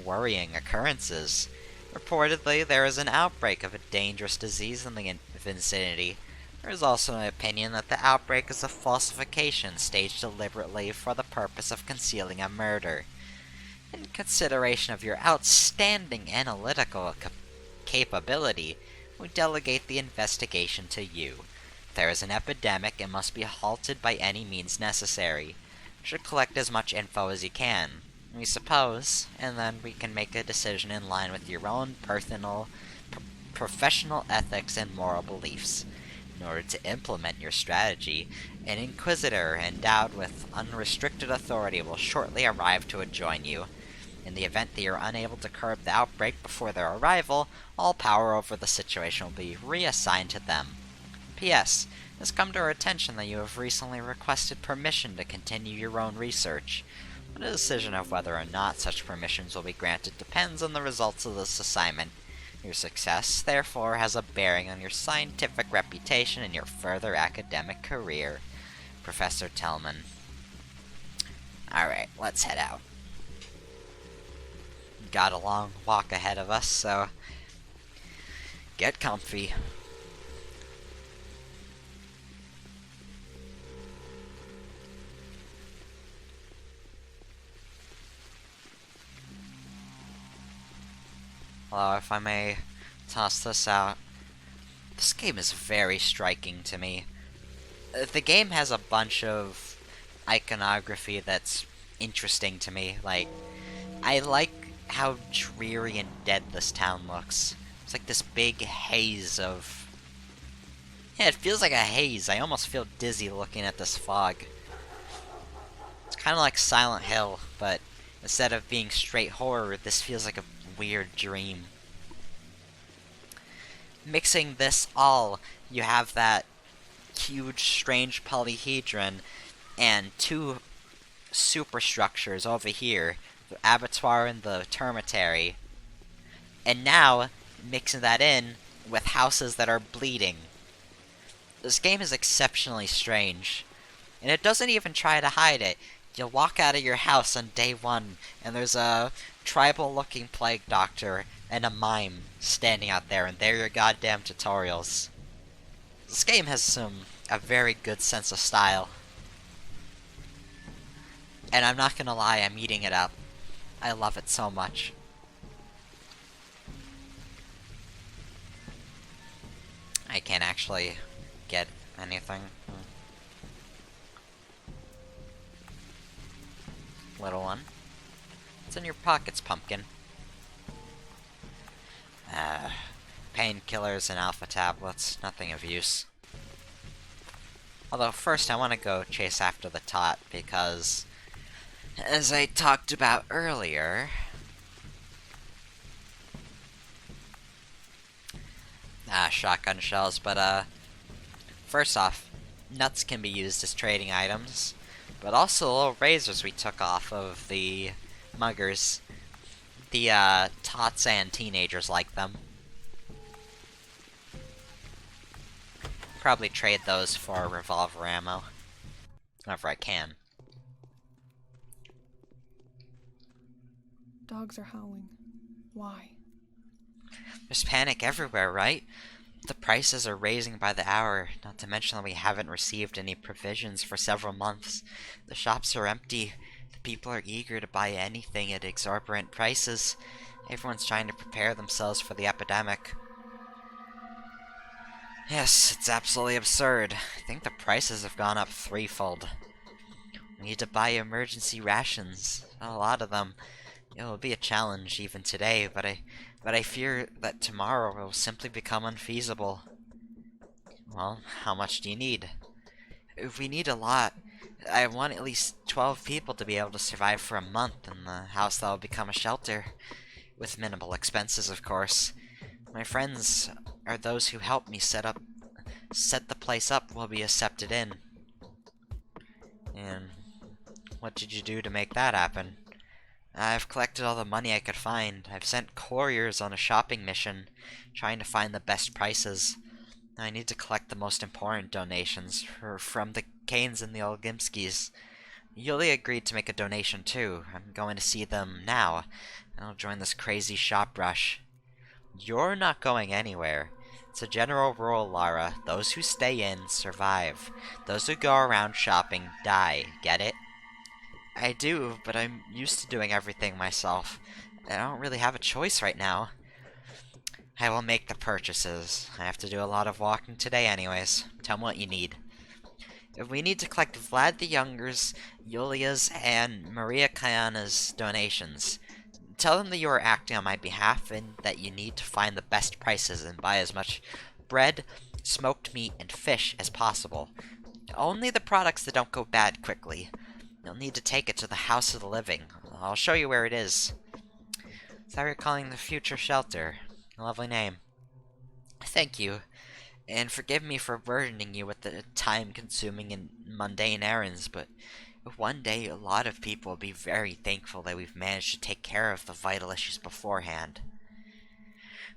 worrying occurrences. Reportedly, there is an outbreak of a dangerous disease in the vicinity. There is also an opinion that the outbreak is a falsification staged deliberately for the purpose of concealing a murder. In consideration of your outstanding analytical capability, we delegate the investigation to you. If there is an epidemic, it must be halted by any means necessary. You should collect as much info as you can, we suppose, and then we can make a decision in line with your own personal, professional ethics and moral beliefs. In order to implement your strategy, an Inquisitor endowed with unrestricted authority will shortly arrive to join you. In the event that you're unable to curb the outbreak before their arrival, all power over the situation will be reassigned to them. P.S. It has come to our attention that you have recently requested permission to continue your own research. The decision of whether or not such permissions will be granted depends on the results of this assignment. Your success, therefore, has a bearing on your scientific reputation and your further academic career. Professor Tellman. Alright, let's head out. Got a long walk ahead of us, so get comfy. Hello, if I may toss this out. This game is very striking to me. The game has a bunch of iconography that's interesting to me. Like, I like how dreary and dead this town looks. It's like this big haze of... Yeah, it feels like a haze. I almost feel dizzy looking at this fog. It's kind of like Silent Hill, but instead of being straight horror, this feels like a weird dream. Mixing this all, you have that huge, strange polyhedron and two superstructures over here, the abattoir and the termitary. And now, mixing that in with houses that are bleeding. This game is exceptionally strange, and it doesn't even try to hide it. You'll walk out of your house on day one, and there's a tribal-looking plague doctor and a mime standing out there, and they're your goddamn tutorials. This game has a very good sense of style. And I'm not gonna lie, I'm eating it up. I love it so much. I can't actually get anything. Little one. What's in your pockets, pumpkin? Painkillers and alpha tablets. Nothing of use. Although first I want to go chase after the tot, because as I talked about earlier... shotgun shells, but first off, nuts can be used as trading items, but also little razors we took off of the muggers. The tots and teenagers like them. Probably trade those for revolver ammo. Whenever I can. Dogs are howling. Why? There's panic everywhere, right? The prices are raising by the hour, not to mention that we haven't received any provisions for several months. The shops are empty. The people are eager to buy anything at exorbitant prices. Everyone's trying to prepare themselves for the epidemic. Yes, it's absolutely absurd. I think the prices have gone up threefold. We need to buy emergency rations. A lot of them. It will be a challenge even today, but I fear that tomorrow will simply become unfeasible. Well, how much do you need? If we need a lot, I want at least 12 people to be able to survive for a month in the house that will become a shelter. With minimal expenses, of course. My friends are those who helped me set the place up will be accepted in. And what did you do to make that happen? I've collected all the money I could find. I've sent couriers on a shopping mission, trying to find the best prices. I need to collect the most important donations from the Kanes and the Olgimskis. Yulia agreed to make a donation too. I'm going to see them now, and I'll join this crazy shop rush. You're not going anywhere. It's a general rule, Lara. Those who stay in survive. Those who go around shopping die. Get it? I do, but I'm used to doing everything myself. I don't really have a choice right now. I will make the purchases. I have to do a lot of walking today anyways. Tell me what you need. If we need to collect Vlad the Younger's, Yulia's, and Maria Kayana's donations. Tell them that you are acting on my behalf and that you need to find the best prices and buy as much bread, smoked meat, and fish as possible. Only the products that don't go bad quickly. You'll need to take it to the House of the Living. I'll show you where it is. Is that what you're calling the future shelter? A lovely name. Thank you. And forgive me for burdening you with the time-consuming and mundane errands, but one day a lot of people will be very thankful that we've managed to take care of the vital issues beforehand.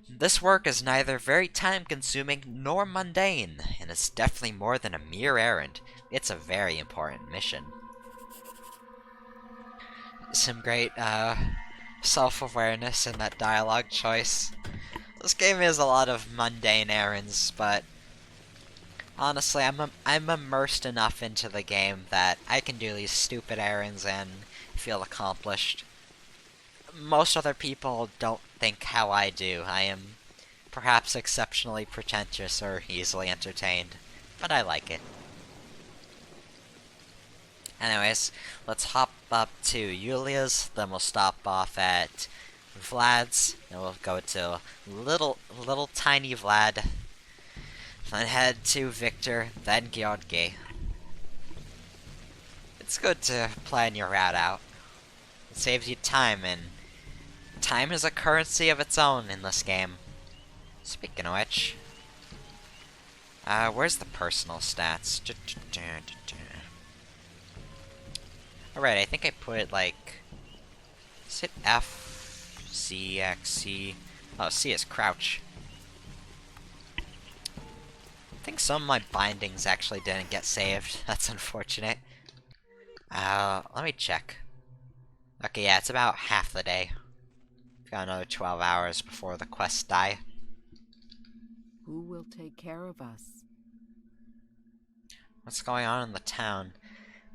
This work is neither very time-consuming nor mundane, and it's definitely more than a mere errand. It's a very important mission. Some great, self-awareness in that dialogue choice. This game has a lot of mundane errands, but honestly, I'm immersed enough into the game that I can do these stupid errands and feel accomplished. Most other people don't think how I do. I am perhaps exceptionally pretentious or easily entertained, but I like it. Anyways, let's hop up to Yulia's, then we'll stop off at Vlad's, and we'll go to little tiny Vlad, then head to Victor, then Georgi. It's good to plan your route out. It saves you time, and time is a currency of its own in this game. Speaking of which, where's the personal stats? Alright, I think I put, like, is it F, C, X, C? Oh, C is crouch. I think some of my bindings actually didn't get saved. That's unfortunate. Let me check. Okay, yeah, it's about half the day. Got another 12 hours before the quests die. Who will take care of us? What's going on in the town?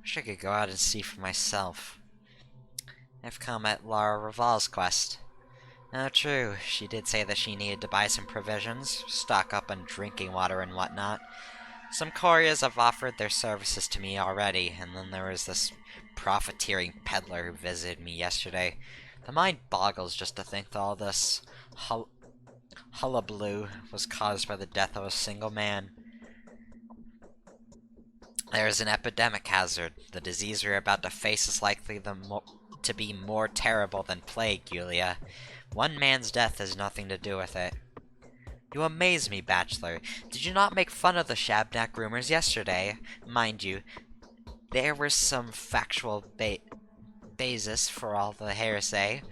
Wish I could go out and see for myself. I've come at Lara Raval's quest. Oh, true. She did say that she needed to buy some provisions, stock up on drinking water and whatnot. Some couriers have offered their services to me already, and then there was this profiteering peddler who visited me yesterday. The mind boggles just to think that all this hullabaloo was caused by the death of a single man. There is an epidemic hazard. The disease we are about to face is likely to be more terrible than plague, Yulia. One man's death has nothing to do with it. You amaze me, Bachelor. Did you not make fun of the Shabnak rumors yesterday? Mind you, there was some factual basis for all the heresy.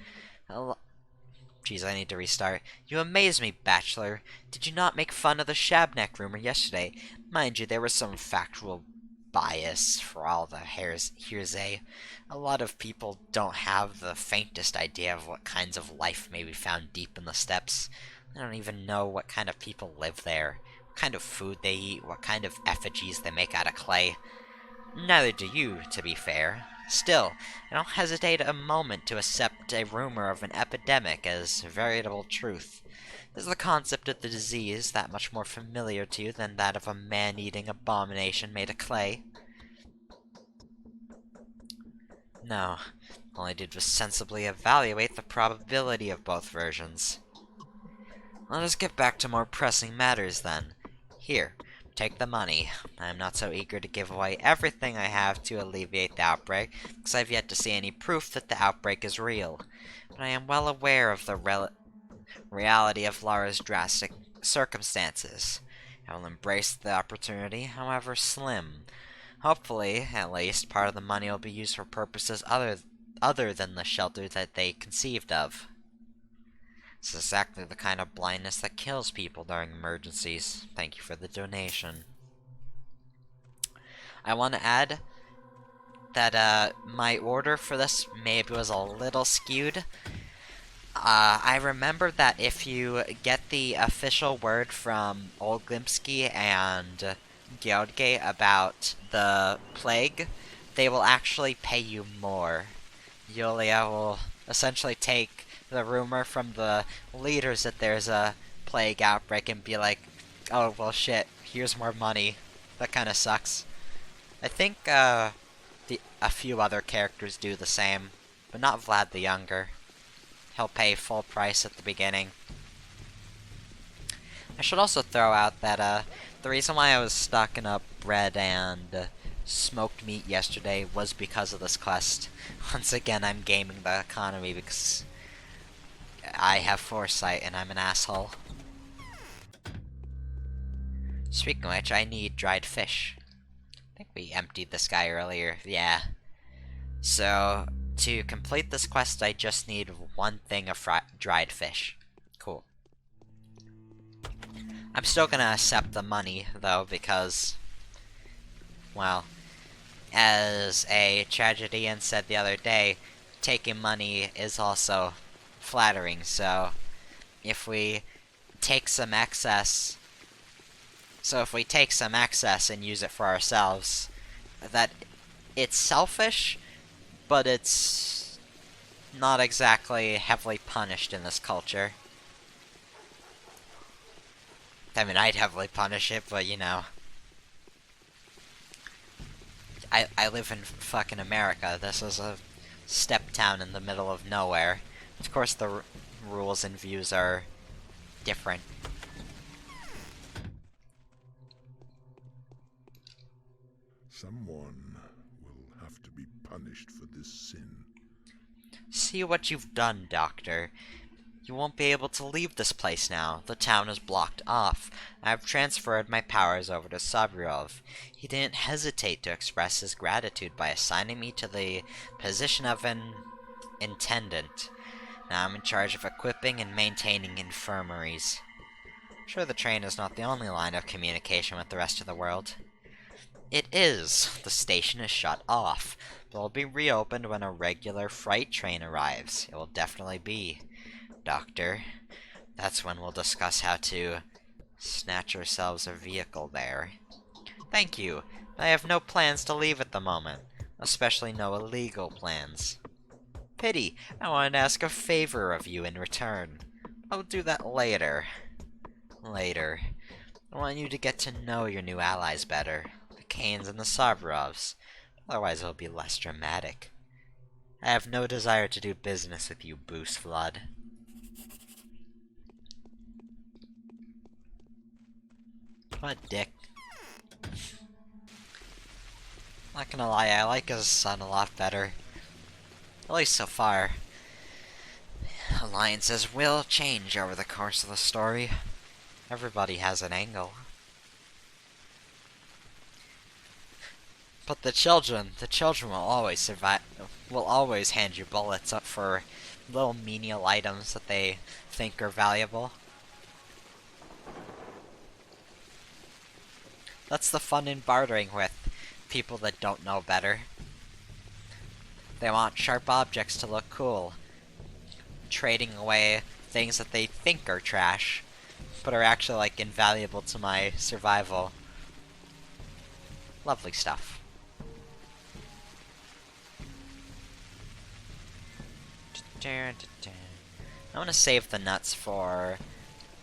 Jeez, I need to restart. You amaze me, Bachelor. Did you not make fun of the Shabnak rumor yesterday? Mind you, there was some factual bias for all the heresy. A lot of people don't have the faintest idea of what kinds of life may be found deep in the steppes. They don't even know what kind of people live there, what kind of food they eat, what kind of effigies they make out of clay. Neither do you, to be fair. Still, I don't hesitate a moment to accept a rumor of an epidemic as veritable truth. Is the concept of the disease that much more familiar to you than that of a man-eating abomination made of clay? No. All I did was sensibly evaluate the probability of both versions. Let us get back to more pressing matters, then. Here, take the money. I am not so eager to give away everything I have to alleviate the outbreak, because I have yet to see any proof that the outbreak is real. But I am well aware of the reality of Lara's drastic circumstances. I will embrace the opportunity, however slim. Hopefully, at least, part of the money will be used for purposes other than the shelter that they conceived of. This is exactly the kind of blindness that kills people during emergencies. Thank you for the donation. I want to add that my order for this maybe was a little skewed. I remember that if you get the official word from Olglimsky and Georgi about the plague, they will actually pay you more. Yulia will essentially take the rumor from the leaders that there's a plague outbreak and be like, oh, well shit, here's more money. That kinda sucks. I think, a few other characters do the same, but not Vlad the Younger. He'll pay full price at the beginning. I should also throw out that, the reason why I was stocking up bread and smoked meat yesterday was because of this quest. Once again, I'm gaming the economy because I have foresight and I'm an asshole. Speaking of which, I need dried fish. I think we emptied this guy earlier. Yeah. So, to complete this quest, I just need one thing of dried fish. Cool. I'm still gonna accept the money, though, because, well, as a tragedian said the other day, taking money is also flattering, so if we take some excess and use it for ourselves, that it's selfish, but it's not exactly heavily punished in this culture. I mean, I'd heavily punish it, but you know. I live in fucking America. This is a steppe town in the middle of nowhere. Of course, the rules and views are different. Someone will have to be punished for this sin. See what you've done, Doctor. You won't be able to leave this place now. The town is blocked off. I have transferred my powers over to Sabrov. He didn't hesitate to express his gratitude by assigning me to the position of an intendant. Now I'm in charge of equipping and maintaining infirmaries. I'm sure the train is not the only line of communication with the rest of the world. It is. The station is shut off, but will be reopened when a regular freight train arrives. It will definitely be. Doctor, that's when we'll discuss how to snatch ourselves a vehicle there. Thank you. I have no plans to leave at the moment, especially no illegal plans. Pity, I wanted to ask a favor of you in return. I'll do that later. Later. I want you to get to know your new allies better, the Kanes and the Sabrovs. Otherwise it'll be less dramatic. I have no desire to do business with you, Boost Flood. What a dick. Not gonna lie, I like his son a lot better. At least so far. Alliances will change over the course of the story. Everybody has an angle. But the children will always survive, will always hand you bullets up for little menial items that they think are valuable. That's the fun in bartering with people that don't know better. They want sharp objects to look cool. Trading away things that they think are trash, but are actually, like, invaluable to my survival. Lovely stuff. I want to save the nuts for...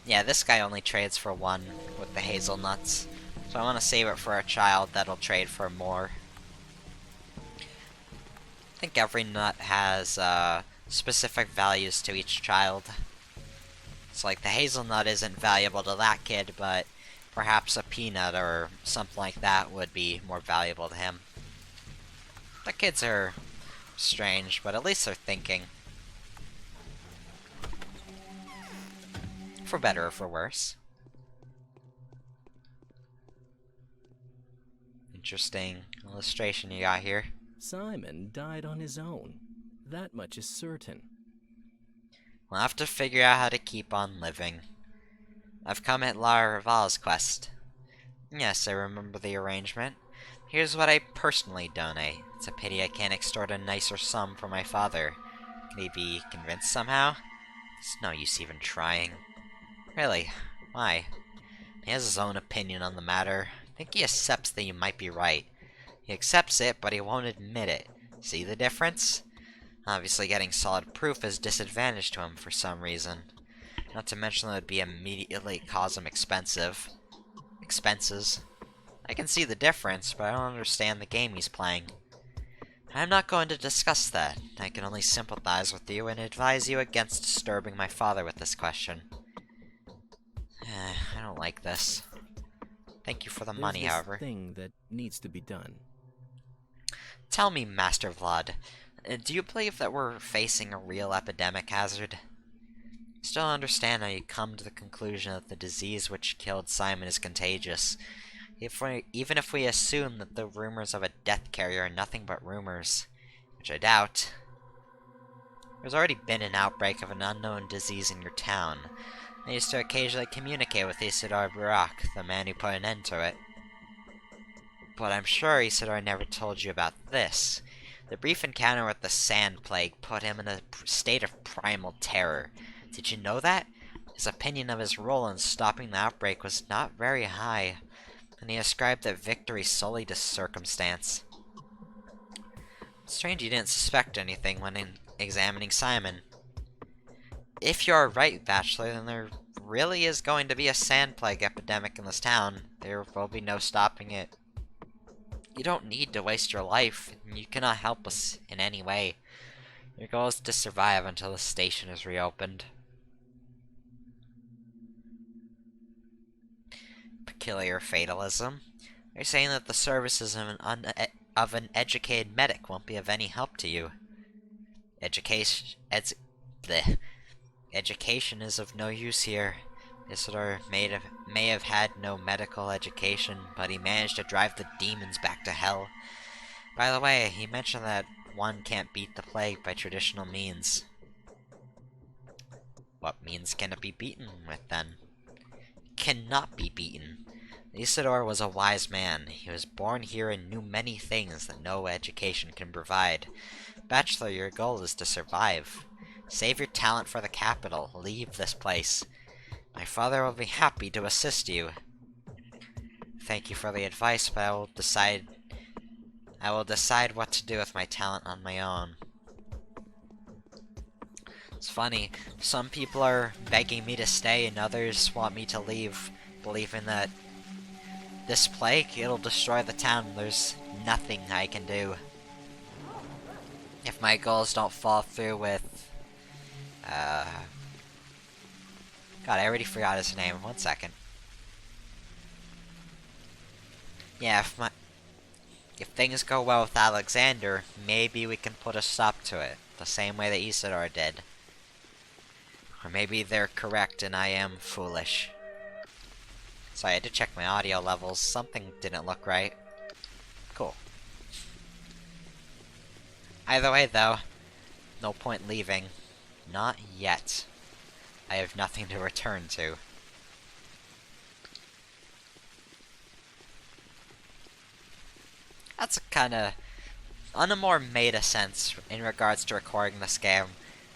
Yeah, this guy only trades for one with the hazelnuts. So I want to save it for a child that'll trade for more. I think every nut has specific values to each child. It's like the hazelnut isn't valuable to that kid, but perhaps a peanut or something like that would be more valuable to him. The kids are strange, but at least they're thinking. For better or for worse. Interesting illustration you got here. Simon died on his own. That much is certain. We'll have to figure out how to keep on living. I've come at Lara Raval's quest. Yes, I remember the arrangement. Here's what I personally donate. It's a pity I can't extort a nicer sum from my father. Can he be convinced somehow? It's no use even trying. Really? Why? He has his own opinion on the matter. I think he accepts that you might be right. He accepts it, but he won't admit it. See the difference? Obviously getting solid proof is disadvantage to him for some reason. Not to mention that it would be immediately cause him expenses. I can see the difference, but I don't understand the game he's playing. I'm not going to discuss that. I can only sympathize with you and advise you against disturbing my father with this question. I don't like this. Thank you for the money, There's this however. thing that needs to be done. Tell me, Master Vlad, do you believe that we're facing a real epidemic hazard? I still don't understand how you come to the conclusion that the disease which killed Simon is contagious. Even if we assume that the rumors of a death carrier are nothing but rumors, which I doubt. There's already been an outbreak of an unknown disease in your town. I used to occasionally communicate with Isidore Barak, the man who put an end to it. But I'm sure Isidore never told you about this. The brief encounter with the Sand Plague put him in a state of primal terror. Did you know that? His opinion of his role in stopping the outbreak was not very high, and he ascribed that victory solely to circumstance. Strange you didn't suspect anything when examining Simon. If you're right, Bachelor, then there really is going to be a sand plague epidemic in this town. There will be no stopping it. You don't need to waste your life, and you cannot help us in any way. Your goal is to survive until the station is reopened. Peculiar fatalism. You're saying that the services of an educated medic won't be of any help to you. Education is of no use here. Isidore may have had no medical education, but he managed to drive the demons back to hell. By the way, he mentioned that one can't beat the plague by traditional means. What means can it be beaten with, then? Cannot be beaten. Isidore was a wise man. He was born here and knew many things that no education can provide. Bachelor, your goal is to survive. Save your talent for the capital. Leave this place. My father will be happy to assist you. Thank you for the advice, but I will decide what to do with my talent on my own. It's funny, some people are begging me to stay and others want me to leave, believing that this plague, it'll destroy the town. There's nothing I can do. If my goals don't fall through with, God, I already forgot his name. 1 second. Yeah, if things go well with Alexander, maybe we can put a stop to it, the same way that Isidore did. Or maybe they're correct and I am foolish. So I had to check my audio levels. Something didn't look right. Cool. Either way, though, no point leaving. Not yet. I have nothing to return to. That's kinda... on a more meta sense in regards to recording this game.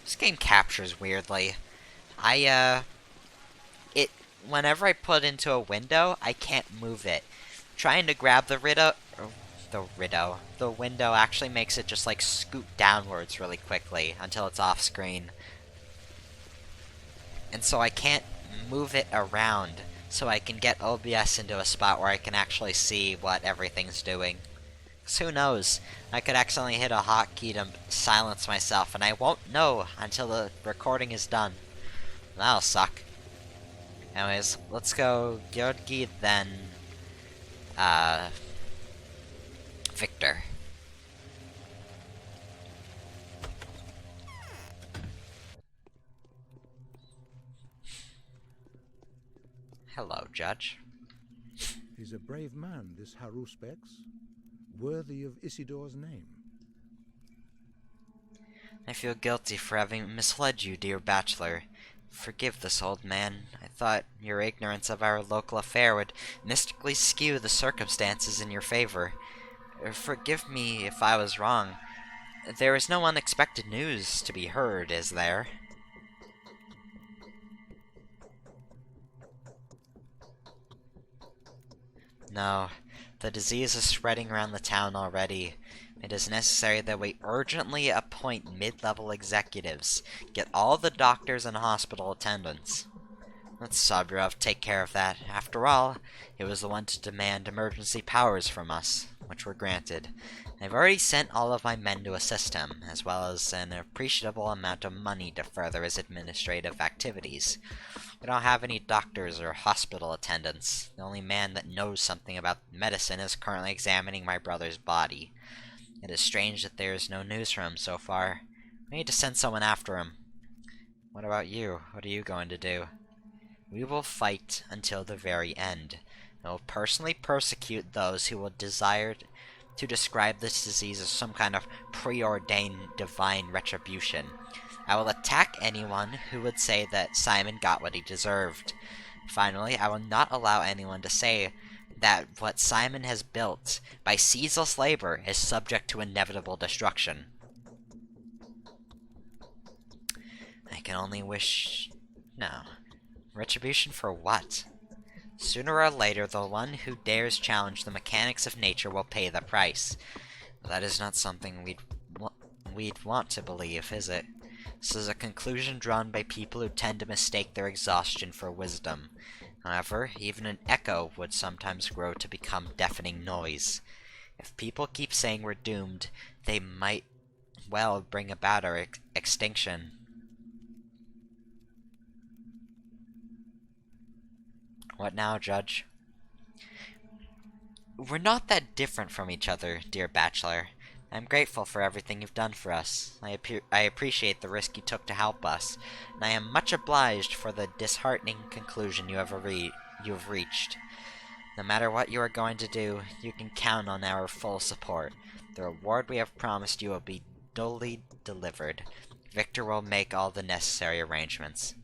This game captures weirdly. Whenever I put into a window, I can't move it. Trying to grab the window actually makes it just like scoot downwards really quickly until it's off screen. And so I can't move it around so I can get OBS into a spot where I can actually see what everything's doing. 'Cause who knows? I could accidentally hit a hotkey to silence myself and I won't know until the recording is done. That'll suck. Anyways, let's go Georgi, then Victor. Hello, Judge. He's a brave man, this Haruspex, worthy of Isidore's name. I feel guilty for having misled you, dear Bachelor. Forgive this old man. I thought your ignorance of our local affair would mystically skew the circumstances in your favor. Forgive me if I was wrong. There is no unexpected news to be heard, is there? No. The disease is spreading around the town already. It is necessary that we urgently appoint mid-level executives, get all the doctors and hospital attendants. Let Sabrov take care of that. After all, it was the one to demand emergency powers from us, which were granted. I've already sent all of my men to assist him, as well as an appreciable amount of money to further his administrative activities. We don't have any doctors or hospital attendants. The only man that knows something about medicine is currently examining my brother's body. It is strange that there is no news from him so far. We need to send someone after him. What about you? What are you going to do? We will fight until the very end. I will personally persecute those who will desire to describe this disease as some kind of preordained divine retribution. I will attack anyone who would say that Simon got what he deserved. Finally, I will not allow anyone to say that what Simon has built by ceaseless labor is subject to inevitable destruction. I can only wish... no. Retribution for what? Sooner or later, the one who dares challenge the mechanics of nature will pay the price. But that is not something we'd want to believe, is it? This is a conclusion drawn by people who tend to mistake their exhaustion for wisdom. However, even an echo would sometimes grow to become deafening noise. If people keep saying we're doomed, they might well, bring about our extinction. What now, Judge? We're not that different from each other, dear Bachelor. I'm grateful for everything you've done for us. I appreciate the risk you took to help us, and I am much obliged for the disheartening conclusion you have reached. No matter what you are going to do, you can count on our full support. The reward we have promised you will be duly delivered. Victor will make all the necessary arrangements.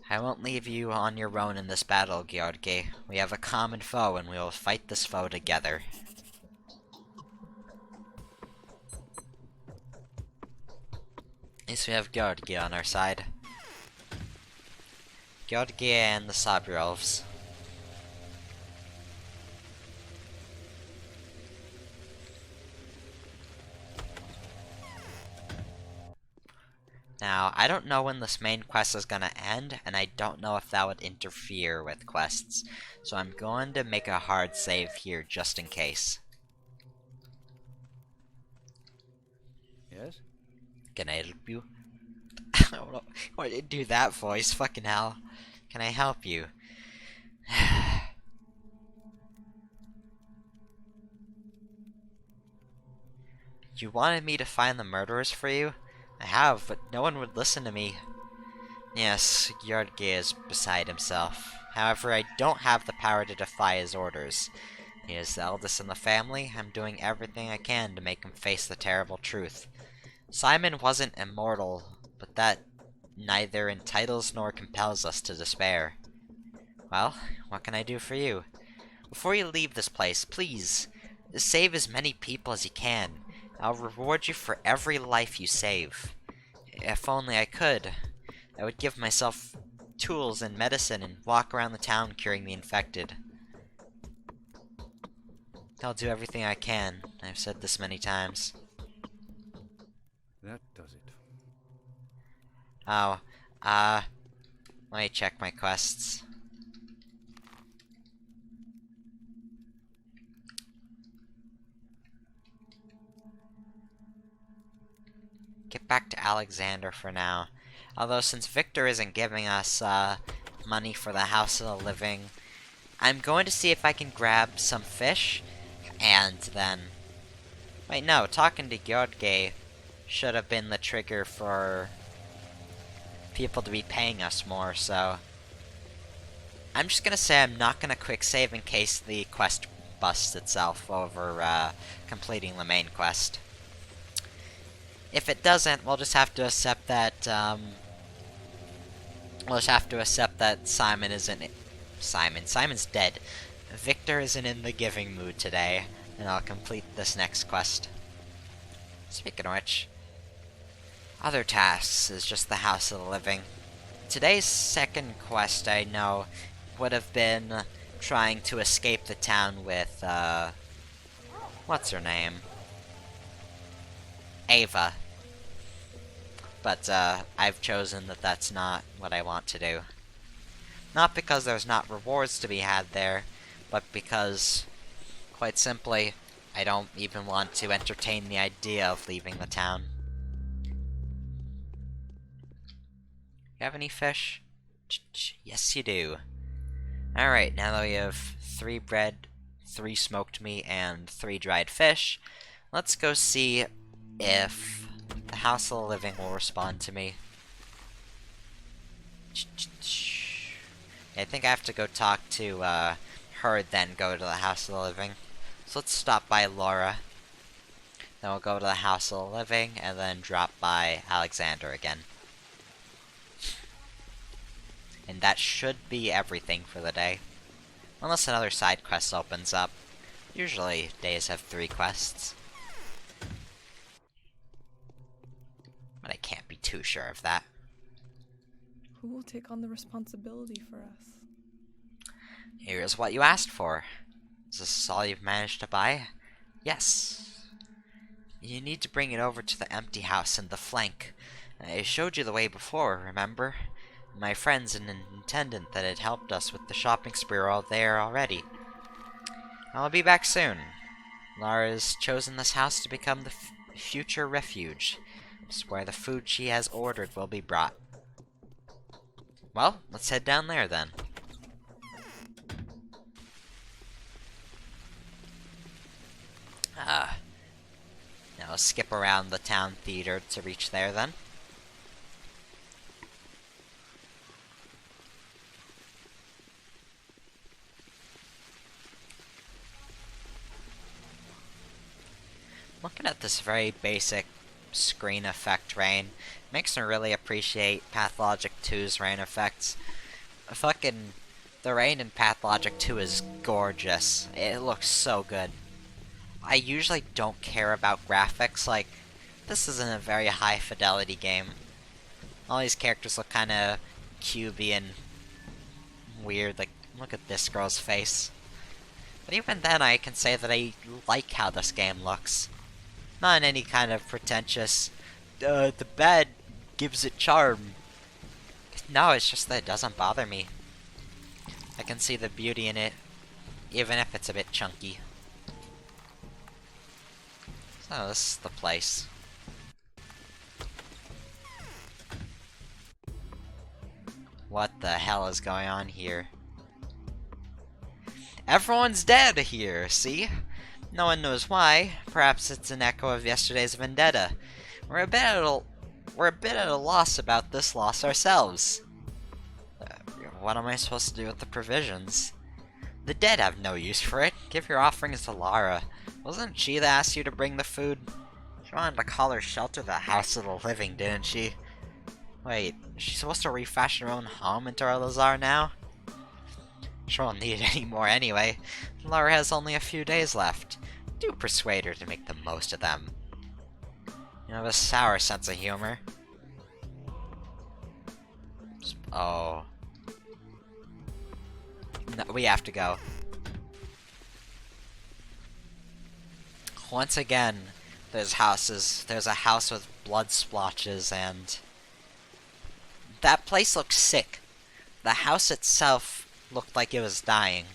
I won't leave you on your own in this battle, Georgi. We have a common foe, and we will fight this foe together. At least we have Georgi on our side. Georgi and the Sabri Elves. Now, I don't know when this main quest is gonna end, and I don't know if that would interfere with quests. So I'm going to make a hard save here just in case. Yes? Can I help you? I don't know why did it do that voice, fucking hell. Can I help you? You wanted me to find the murderers for you? I have, but no one would listen to me. Yes, Georgi is beside himself. However, I don't have the power to defy his orders. He is the eldest in the family. I'm doing everything I can to make him face the terrible truth. Simon wasn't immortal, but that neither entitles nor compels us to despair. Well, what can I do for you? Before you leave this place, please, save as many people as you can. I'll reward you for every life you save. If only I could, I would give myself tools and medicine and walk around the town curing the infected. I'll do everything I can. I've said this many times. That does it. Oh, let me check my quests. Get back to Alexander for now. Although, since Victor isn't giving us, money for the House of the Living, I'm going to see if I can grab some fish, and then... Wait, no, talking to Georgi should have been the trigger for people to be paying us more, so... I'm just gonna say I'm not gonna quick save in case the quest busts itself over, completing the main quest. If it doesn't, we'll just have to accept that, Simon isn't... Simon's dead. Victor isn't in the giving mood today, and I'll complete this next quest. Speaking of which, other tasks is just the House of the Living. Today's second quest, I know, would have been trying to escape the town with, what's her name? Ava. But, I've chosen that that's not what I want to do. Not because there's not rewards to be had there, but because, quite simply, I don't even want to entertain the idea of leaving the town. You have any fish? Yes, you do. Alright, now that we have 3 bread, 3 smoked meat, and 3 dried fish, let's go see if the House of the Living will respond to me. I think I have to go talk to her, then go to the House of the Living. So let's stop by Laura. Then we'll go to the House of the Living, and then drop by Alexander again. And that should be everything for the day. Unless another side quest opens up. Usually, days have 3 quests. But I can't be too sure of that. Who will take on the responsibility for us? Here's what you asked for. Is this all you've managed to buy? Yes. You need to bring it over to the empty house in the flank. I showed you the way before, remember? My friends and an attendant that had helped us with the shopping spree are all there already. I'll be back soon. Lara's chosen this house to become future refuge. It's where the food she has ordered will be brought. Well, let's head down there then. Now let's skip around the town theater to reach there then. Looking at this very basic screen effect rain makes me really appreciate Pathologic 2's rain effects. Fucking the rain in Pathologic 2 is gorgeous. It looks so good. I usually don't care about graphics, like, this isn't a very high fidelity game. All these characters look kinda cubey and weird, like, look at this girl's face. But even then I can say that I like how this game looks. Not in any kind of pretentious, the bed gives it charm. No, it's just that it doesn't bother me. I can see the beauty in it, even if it's a bit chunky. So this is the place. What the hell is going on here? Everyone's dead here, see? No one knows why. Perhaps it's an echo of yesterday's vendetta. We're a bit at a loss about this loss ourselves. What am I supposed to do with the provisions? The dead have no use for it. Give your offerings to Lara. Wasn't she that asked you to bring the food? She wanted to call her shelter the House of the Living, didn't she? Wait, is she supposed to refashion her own home into our Lazar now? She won't need it anymore anyway. Lara has only a few days left. Do persuade her to make the most of them. You have a sour sense of humor. Oh. No, we have to go. Once again, there's houses. There's a house with blood splotches, and that place looks sick. The house itself looked like it was dying.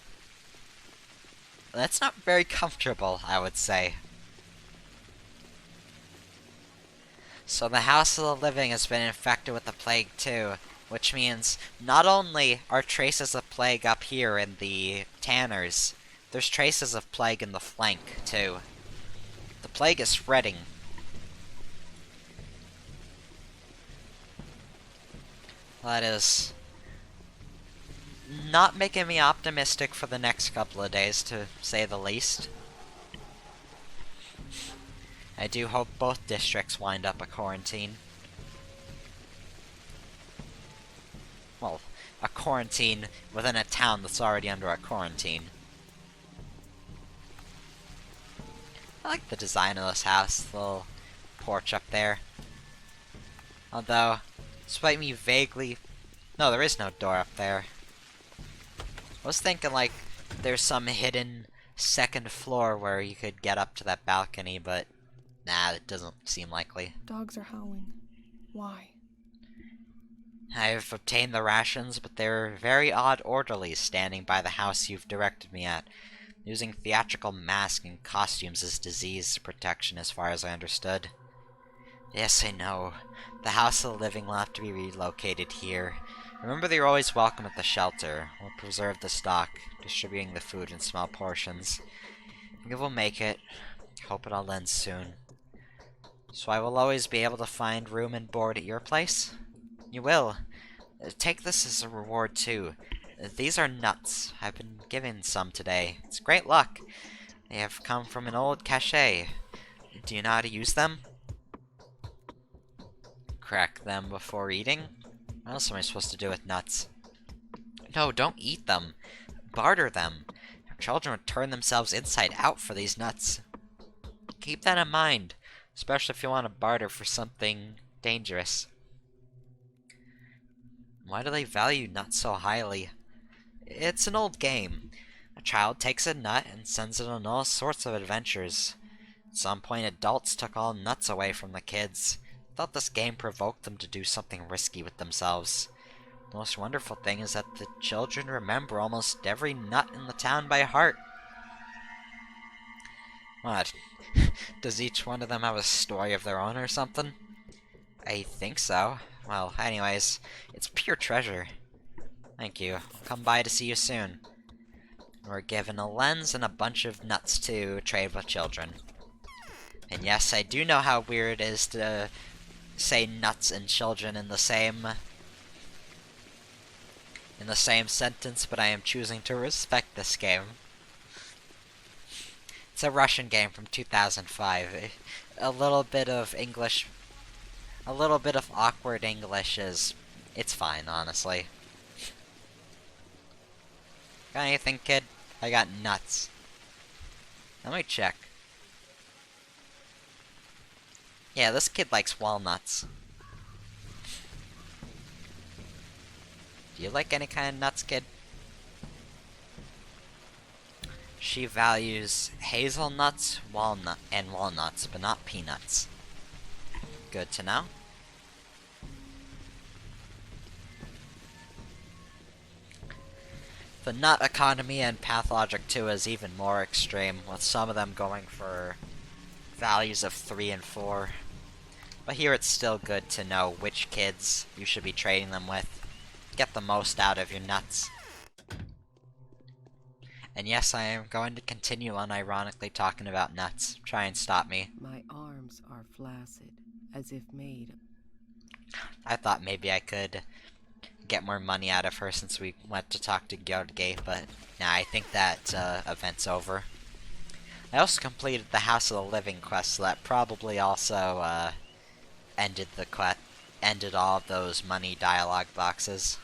That's not very comfortable, I would say. So the House of the Living has been infected with the plague too, which means not only are traces of plague up here in the Tanners, there's traces of plague in the flank too. The plague is spreading. That is not making me optimistic for the next couple of days, to say the least. I do hope both districts wind up a quarantine. Well, a quarantine within a town that's already under a quarantine. I like the design of this house, the little porch up there. Although, despite me vaguely... No, there is no door up there. I was thinking, like, there's some hidden second floor where you could get up to that balcony, but nah, it doesn't seem likely. Dogs are howling. Why? I've obtained the rations, but there are very odd orderlies standing by the house you've directed me at, using theatrical masks and costumes as disease protection, as far as I understood. Yes, I know. The House of the Living will have to be relocated here. Remember that you're always welcome at the shelter. We'll preserve the stock, distributing the food in small portions. I think we'll make it. Hope it all ends soon. So I will always be able to find room and board at your place? You will. Take this as a reward, too. These are nuts. I've been given some today. It's great luck. They have come from an old cache. Do you know how to use them? Crack them before eating? What else am I supposed to do with nuts? No, don't eat them. Barter them. Your children would turn themselves inside out for these nuts. Keep that in mind, especially if you want to barter for something dangerous. Why do they value nuts so highly? It's an old game. A child takes a nut and sends it on all sorts of adventures. At some point, adults took all nuts away from the kids. Thought this game provoked them to do something risky with themselves. The most wonderful thing is that the children remember almost every nut in the town by heart. What? Does each one of them have a story of their own or something? I think so. Well, anyways, it's pure treasure. Thank you. I'll come by to see you soon. We're given a lens and a bunch of nuts to trade with children. And yes, I do know how weird it is to say nuts and children in the same sentence, but I am choosing to respect this game. It's a Russian game from 2005. A little bit of English, a little bit of awkward English it's fine, honestly. Got anything, kid? I got nuts. Let me check. Yeah, this kid likes walnuts. Do you like any kind of nuts, kid? She values hazelnuts, walnuts, but not peanuts. Good to know. The nut economy in Pathologic 2 is even more extreme, with some of them going for values of 3 and 4. But here it's still good to know which kids you should be trading them with. Get the most out of your nuts. And yes, I am going to continue unironically talking about nuts. Try and stop me. My arms are flaccid, as if made. I thought maybe I could get more money out of her since we went to talk to Georgi, but nah, I think that event's over. I also completed the House of the Living quest, so that probably also ended all of those money dialogue boxes.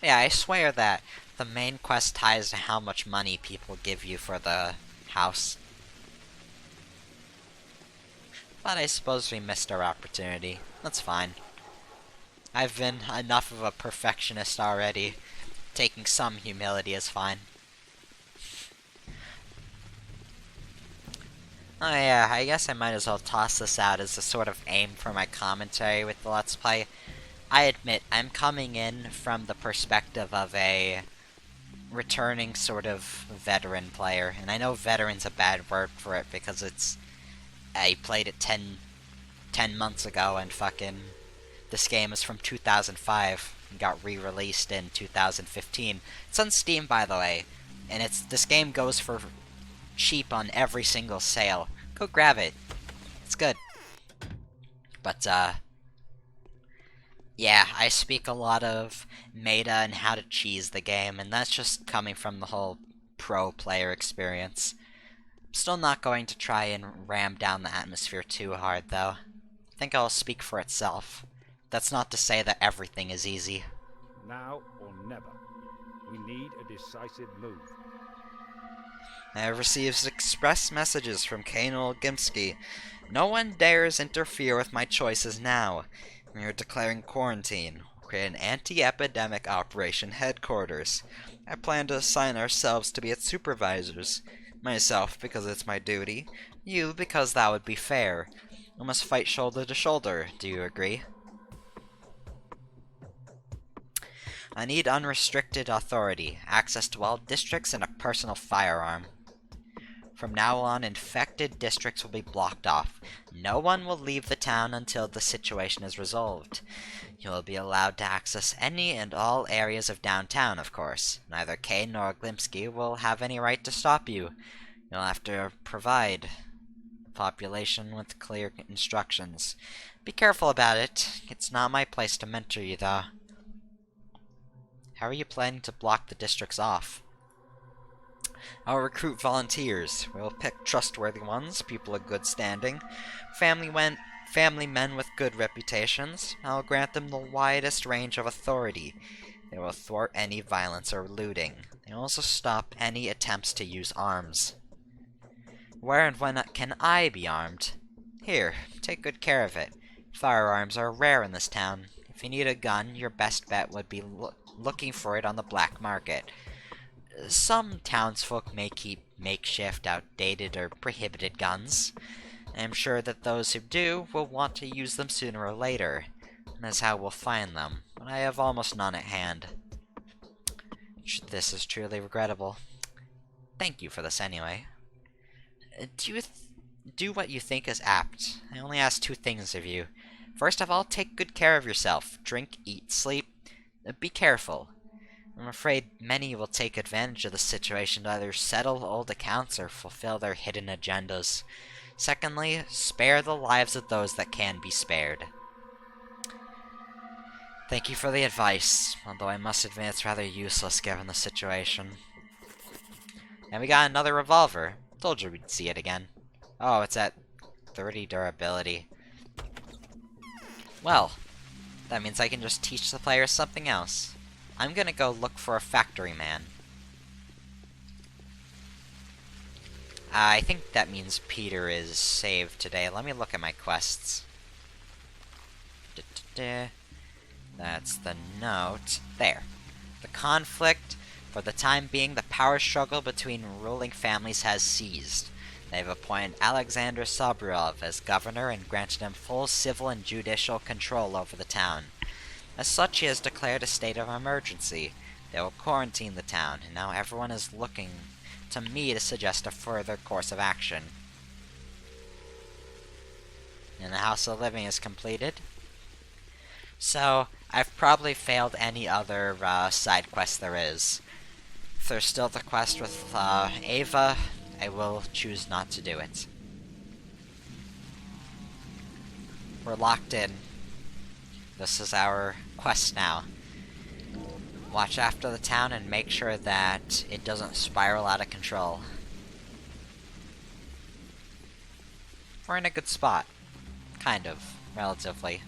Yeah, I swear that the main quest ties to how much money people give you for the house. But I suppose we missed our opportunity. That's fine. I've been enough of a perfectionist already. Taking some humility is fine. Oh yeah, I guess I might as well toss this out as a sort of aim for my commentary with the Let's Play. I admit, I'm coming in from the perspective of a returning sort of veteran player. And I know veteran's a bad word for it because I played it 10 months ago and fucking this game is from 2005 and got re-released in 2015. It's on Steam, by the way, and this game goes for cheap on every single sale. Go grab it. It's good. But yeah, I speak a lot of meta and how to cheese the game, and that's just coming from the whole pro player experience. I'm still not going to try and ram down the atmosphere too hard, though. I think I'll speak for itself. That's not to say that everything is easy. Now or never. We need a decisive move. I have received express messages from Kanal Gimsky. No one dares interfere with my choices now. We are declaring quarantine. We'll create an anti-epidemic operation headquarters. I plan to assign ourselves to be its supervisors. Myself, because it's my duty. You, because that would be fair. We must fight shoulder to shoulder. Do you agree? I need unrestricted authority, access to all districts, and a personal firearm. From now on, infected districts will be blocked off. No one will leave the town until the situation is resolved. You will be allowed to access any and all areas of downtown, of course. Neither Kane nor Glimsky will have any right to stop you. You'll have to provide the population with clear instructions. Be careful about it. It's not my place to mentor you, though. How are you planning to block the districts off? I'll recruit volunteers. We'll pick trustworthy ones, people of good standing, family men with good reputations. I'll grant them the widest range of authority. They will thwart any violence or looting. They will also stop any attempts to use arms. Where and when can I be armed? Here, take good care of it. Firearms are rare in this town. If you need a gun, your best bet would be looking for it on the black market. Some townsfolk may keep makeshift, outdated, or prohibited guns. I am sure that those who do will want to use them sooner or later. That's how we'll find them, but I have almost none at hand. This is truly regrettable. thank you for this anyway. Do what you think is apt. I only ask 2 things of you. First of all, take good care of yourself. Drink, eat, sleep. Be careful. I'm afraid many will take advantage of the situation to either settle old accounts or fulfill their hidden agendas. Secondly, spare the lives of those that can be spared. Thank you for the advice, although I must admit it's rather useless given the situation. And we got another revolver. Told you we'd see it again. Oh, it's at 30 durability. Well, that means I can just teach the players something else. I'm gonna go look for a factory man. I think that means Peter is saved today. Let me look at my quests. That's the note. There. The conflict. For the time being, the power struggle between ruling families has ceased. They've appointed Alexander Sobrov as governor and granted him full civil and judicial control over the town. As such, he has declared a state of emergency. They will quarantine the town, and now everyone is looking to me to suggest a further course of action. And the House of Living is completed. So, I've probably failed any other side quest there is. If there's still the quest with Ava, I will choose not to do it. We're locked in. This is our quest now. Watch after the town and make sure that it doesn't spiral out of control. We're in a good spot. Kind of. Relatively.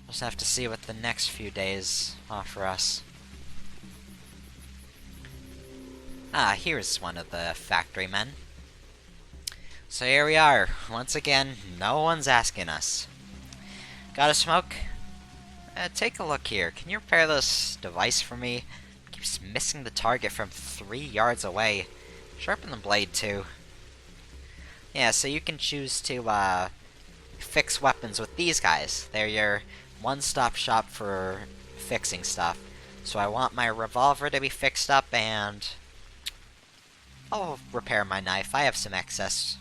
Just have to see what the next few days offer us. Ah, here's one of the factory men. So here we are. Once again, no one's asking us. Got a smoke? Take a look here. Can you repair this device for me? It keeps missing the target from 3 yards away. Sharpen the blade, too. Yeah, so you can choose to, fix weapons with these guys. They're your one-stop shop for fixing stuff. So I want my revolver to be fixed up, and I'll repair my knife. I have some excess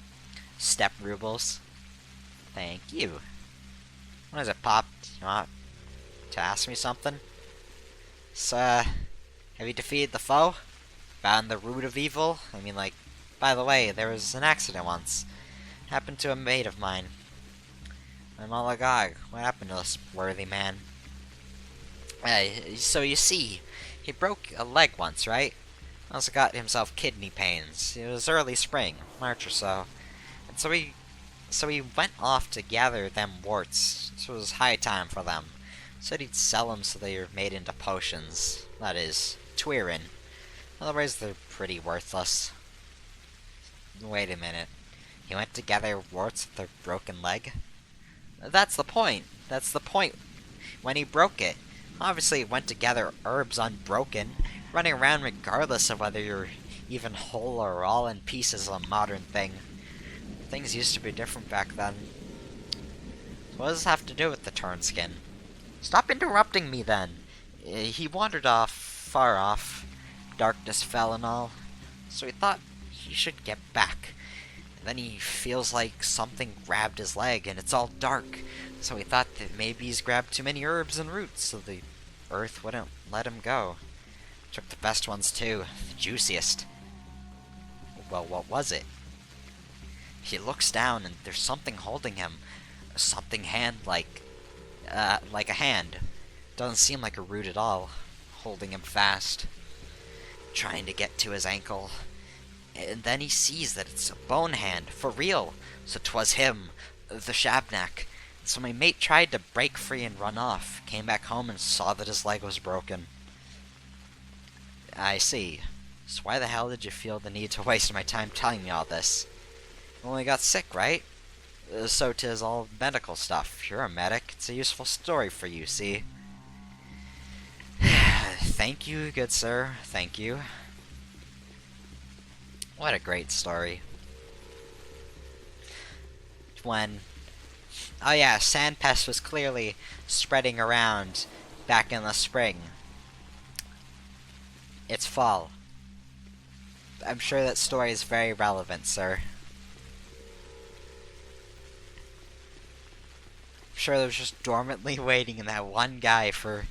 step rubles. Thank you. What is it, Pop? You want to ask me something? So, have you defeated the foe? Found the root of evil? I mean, like, by the way, there was an accident once. Happened to a mate of mine. I'm all agog. What happened to this worthy man? So you see, he broke a leg once, right? Also got himself kidney pains. It was early spring, March or so. And so he went off to gather them warts. So it was high time for them. Said he'd sell them so they were made into potions. That is, Twirin. Otherwise they're pretty worthless. Wait a minute. He went to gather warts with a broken leg? That's the point. That's the point. When he broke it, obviously he went to gather herbs unbroken. Running around regardless of whether you're even whole or all in pieces is a modern thing. Things used to be different back then. So what does this have to do with the turn skin? Stop interrupting me then! He wandered off, far off. Darkness fell and all. So he thought he should get back. And then he feels like something grabbed his leg and it's all dark. So he thought that maybe he's grabbed too many herbs and roots so the earth wouldn't let him go. Took the best ones too, the juiciest. Well, what was it? He looks down and there's something holding him. Something like a hand. Doesn't seem like a root at all. Holding him fast. Trying to get to his ankle. And then he sees that it's a bone hand, for real. So 'twas him, the Shabnak. So my mate tried to break free and run off. Came back home and saw that his leg was broken. I see. So why the hell did you feel the need to waste my time telling me all this? You only got sick, right? So 'tis all medical stuff. You're a medic. It's a useful story for you, see? Thank you, good sir. Thank you. What a great story. When... Oh yeah, Sandpest was clearly spreading around back in the spring. It's fall. I'm sure that story is very relevant, sir. I'm sure there was just dormantly waiting in that one guy for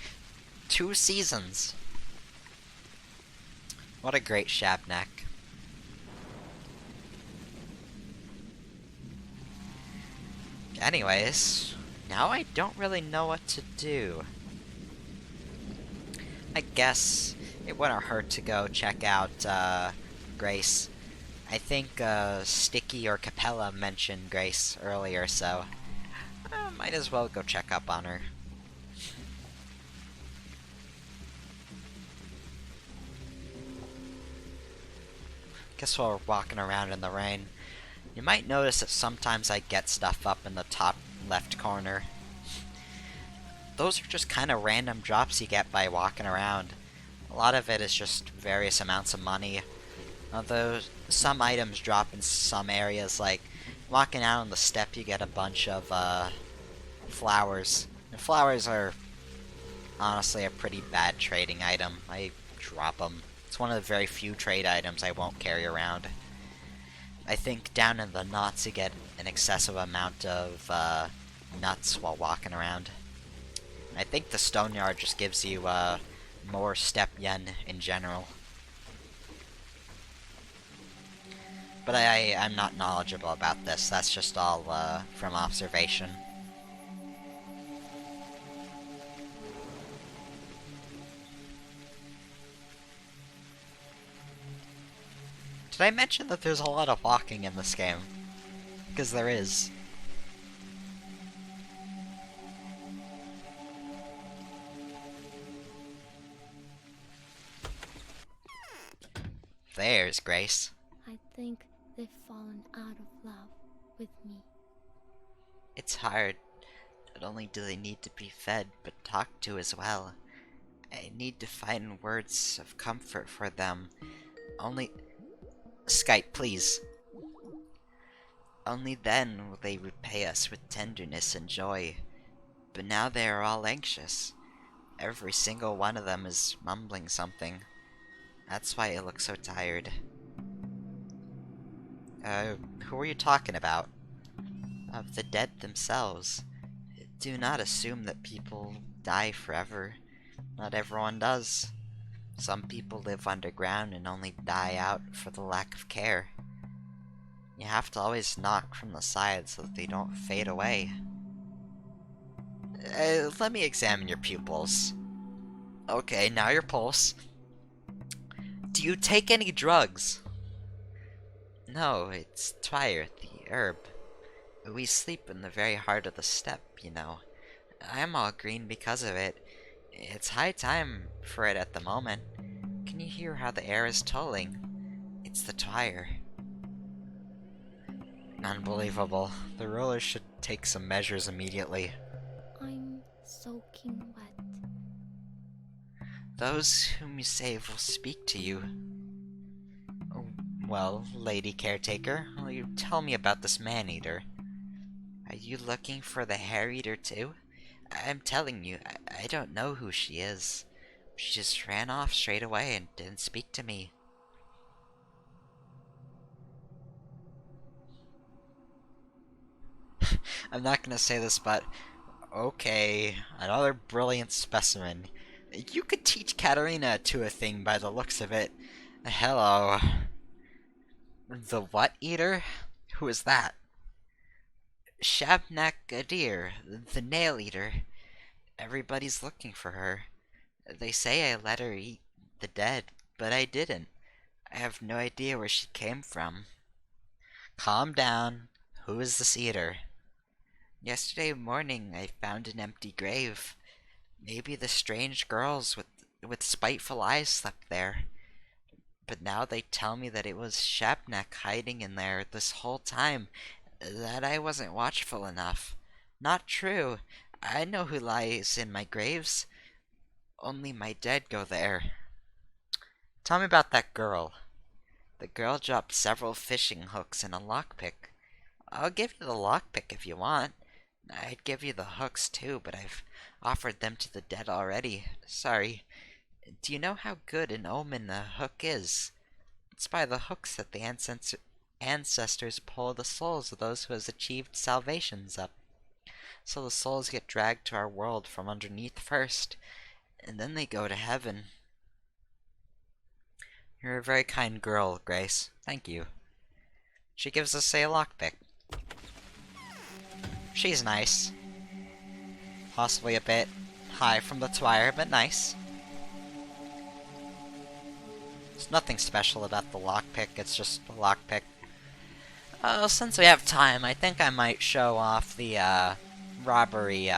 2 seasons. What a great Shabnak. Anyways, now I don't really know what to do. I guess it wouldn't hurt to go check out Grace. I think Sticky or Capella mentioned Grace earlier, so might as well go check up on her. Guess while we're walking around in the rain, you might notice that sometimes I get stuff up in the top left corner. Those are just kind of random drops you get by walking around. A lot of it is just various amounts of money. Although some items drop in some areas, like walking out on the step you get a bunch of flowers. And flowers are honestly a pretty bad trading item. I drop them. It's one of the very few trade items I won't carry around. I think down in the knots you get an excessive amount of nuts while walking around. I think the stone yard just gives you more step yen in general. But I'm not knowledgeable about this, that's just all from observation. Did I mention that there's a lot of walking in this game? Because there is. There's Grace. I think they've fallen out of love with me. It's hard. Not only do they need to be fed, but talked to as well. I need to find words of comfort for them. Only... Skype, please. Only then will they repay us with tenderness and joy. But now they are all anxious. Every single one of them is mumbling something. That's why it looks so tired. Who are you talking about? Of the dead themselves. Do not assume that people die forever. Not everyone does. Some people live underground and only die out for the lack of care. You have to always knock from the side so that they don't fade away. Let me examine your pupils. Okay, now your pulse. Do you take any drugs? No, it's Twire, the herb. We sleep in the very heart of the steppe, you know. I'm all green because of it. It's high time for it at the moment. Can you hear how the air is tolling? It's the Twire. Unbelievable. The rulers should take some measures immediately. I'm soaking wet. Those whom you save will speak to you. Oh, well, Lady Caretaker, will you tell me about this man-eater? Are you looking for the hair-eater too? I'm telling you, I don't know who she is. She just ran off straight away and didn't speak to me. I'm not gonna say this, but... Okay, another brilliant specimen. You could teach Katarina to a thing by the looks of it. Hello. The what eater? Who is that? Shabnak Adir, the nail eater. Everybody's looking for her. They say I let her eat the dead, but I didn't. I have no idea where she came from. Calm down. Who is this eater? Yesterday morning I found an empty grave. Maybe the strange girls with spiteful eyes slept there. But now they tell me that it was Shabnak hiding in there this whole time, that I wasn't watchful enough. Not true. I know who lies in my graves. Only my dead go there. Tell me about that girl. The girl dropped several fishing hooks and a lockpick. I'll give you the lockpick if you want. I'd give you the hooks too, but I've offered them to the dead already. Sorry. Do you know how good an omen a hook is? It's by the hooks that the ancestors pull the souls of those who has achieved salvations up. So the souls get dragged to our world from underneath first, and then they go to heaven. You're a very kind girl, Grace. Thank you. She gives us a lockpick. She's nice. Possibly a bit high from the twire, but nice. There's nothing special about the lockpick, it's just a lockpick. Since we have time, I think I might show off the, robbery,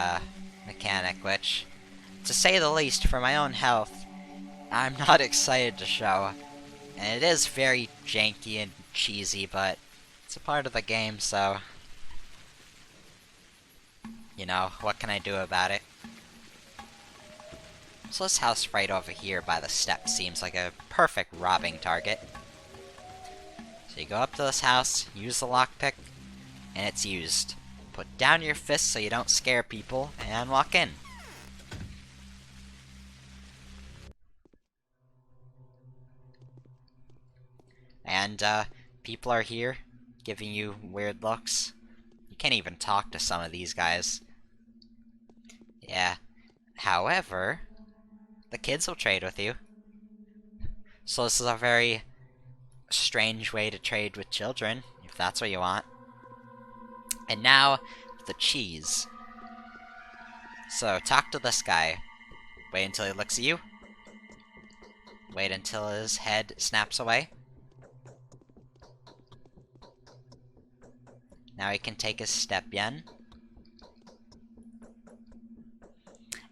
mechanic, which, to say the least, for my own health, I'm not excited to show. And it is very janky and cheesy, but it's a part of the game, so... you know, what can I do about it? So this house right over here by the steps seems like a perfect robbing target. So you go up to this house, use the lockpick, and it's used. Put down your fist so you don't scare people, and walk in. And, people are here, giving you weird looks. You can't even talk to some of these guys. Yeah. However, the kids will trade with you. So this is a very strange way to trade with children, if that's what you want. And now, the cheese. So, talk to this guy. Wait until he looks at you. Wait until his head snaps away. Now he can take his step yen.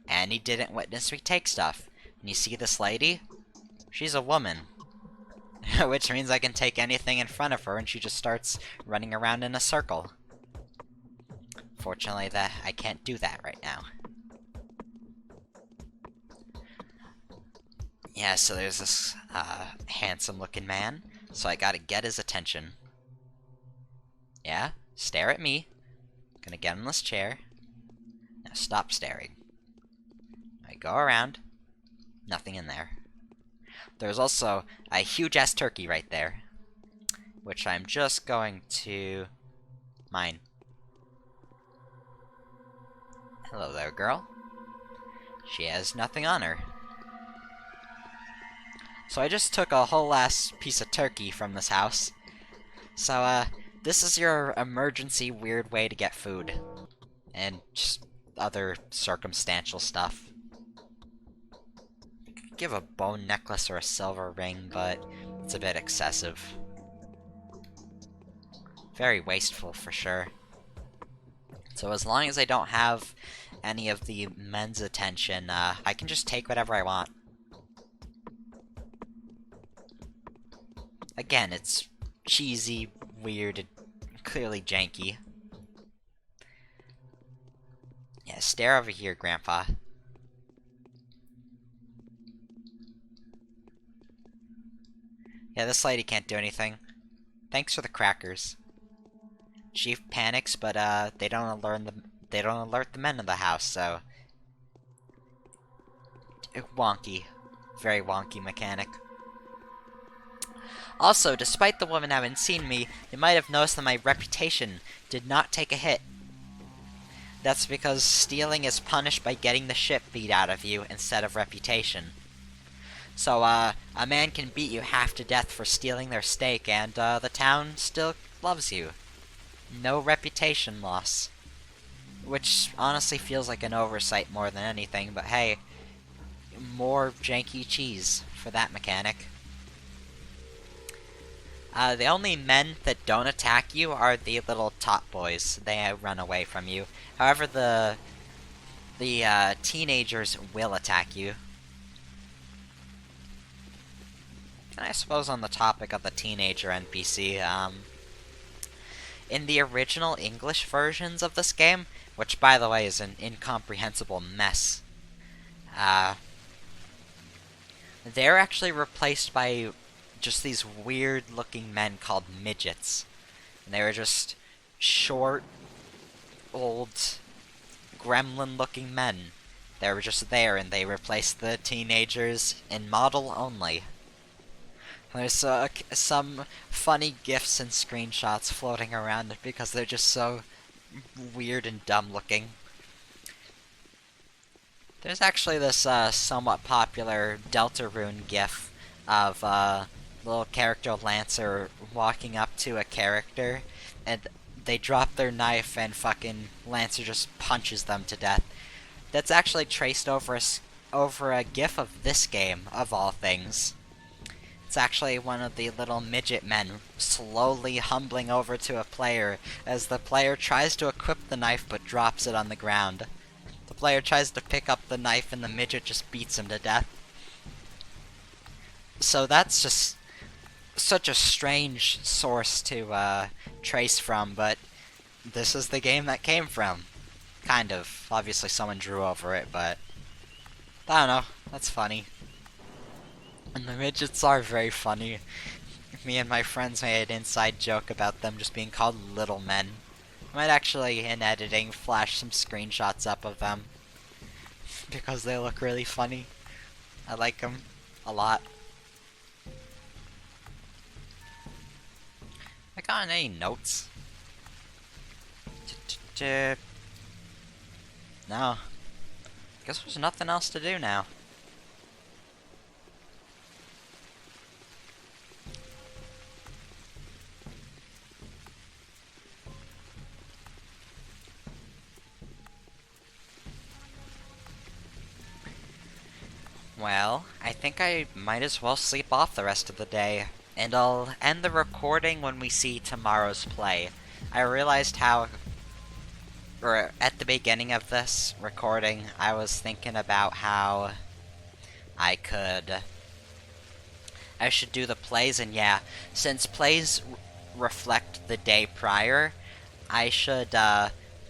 And he didn't witness me take stuff. And you see this lady? She's a woman. Which means I can take anything in front of her and she just starts running around in a circle. Fortunately, I can't do that right now. Yeah, so there's this, handsome-looking man. So I gotta get his attention. Yeah? Stare at me. Gonna get in this chair. Now stop staring. I go around. Nothing in there. There's also a huge-ass turkey right there. Which I'm just going to... mine. Hello there, girl. She has nothing on her. So I just took a whole ass piece of turkey from this house. So, this is your emergency weird way to get food. And just other circumstantial stuff. Give a bone necklace or a silver ring, but it's a bit excessive. Very wasteful, for sure. So as long as I don't have any of the men's attention, I can just take whatever I want. Again, it's cheesy, weird, and clearly janky. Yeah, stare over here, Grandpa. Yeah, this lady can't do anything. Thanks for the crackers. She panics, but they don't alert the men in the house, so wonky. Very wonky mechanic. Also, despite the woman having seen me, you might have noticed that my reputation did not take a hit. That's because stealing is punished by getting the shit beat out of you instead of reputation. So, a man can beat you half to death for stealing their steak, and, the town still loves you. No reputation loss. Which honestly feels like an oversight more than anything, but hey, more janky cheese for that mechanic. The only men that don't attack you are the little top boys. They run away from you. However, the teenagers will attack you. And I suppose on the topic of the teenager NPC, in the original English versions of this game, which by the way is an incomprehensible mess, they're actually replaced by just these weird-looking men called midgets. And they were just short, old, gremlin-looking men. They were just there, and they replaced the teenagers in model only. There's some funny GIFs and screenshots floating around because they're just so weird and dumb looking. There's actually this somewhat popular Deltarune GIF of the little character Lancer walking up to a character, and they drop their knife and fucking Lancer just punches them to death. That's actually traced over a GIF of this game, of all things. It's actually one of the little midget men slowly humbling over to a player as the player tries to equip the knife but drops it on the ground. The player tries to pick up the knife and the midget just beats him to death. So that's just such a strange source to trace from, but this is the game that came from. Kind of. Obviously someone drew over it, but I don't know. That's funny. And the midgets are very funny. Me and my friends made an inside joke about them just being called little men. I might actually, in editing, flash some screenshots up of them. Because they look really funny. I like them a lot. I got any notes? No. Guess there's nothing else to do now. Well, I think I might as well sleep off the rest of the day, and I'll end the recording when we see tomorrow's play. I realized how, or at the beginning of this recording, I was thinking about how I should do the plays, and yeah, since plays reflect the day prior, I should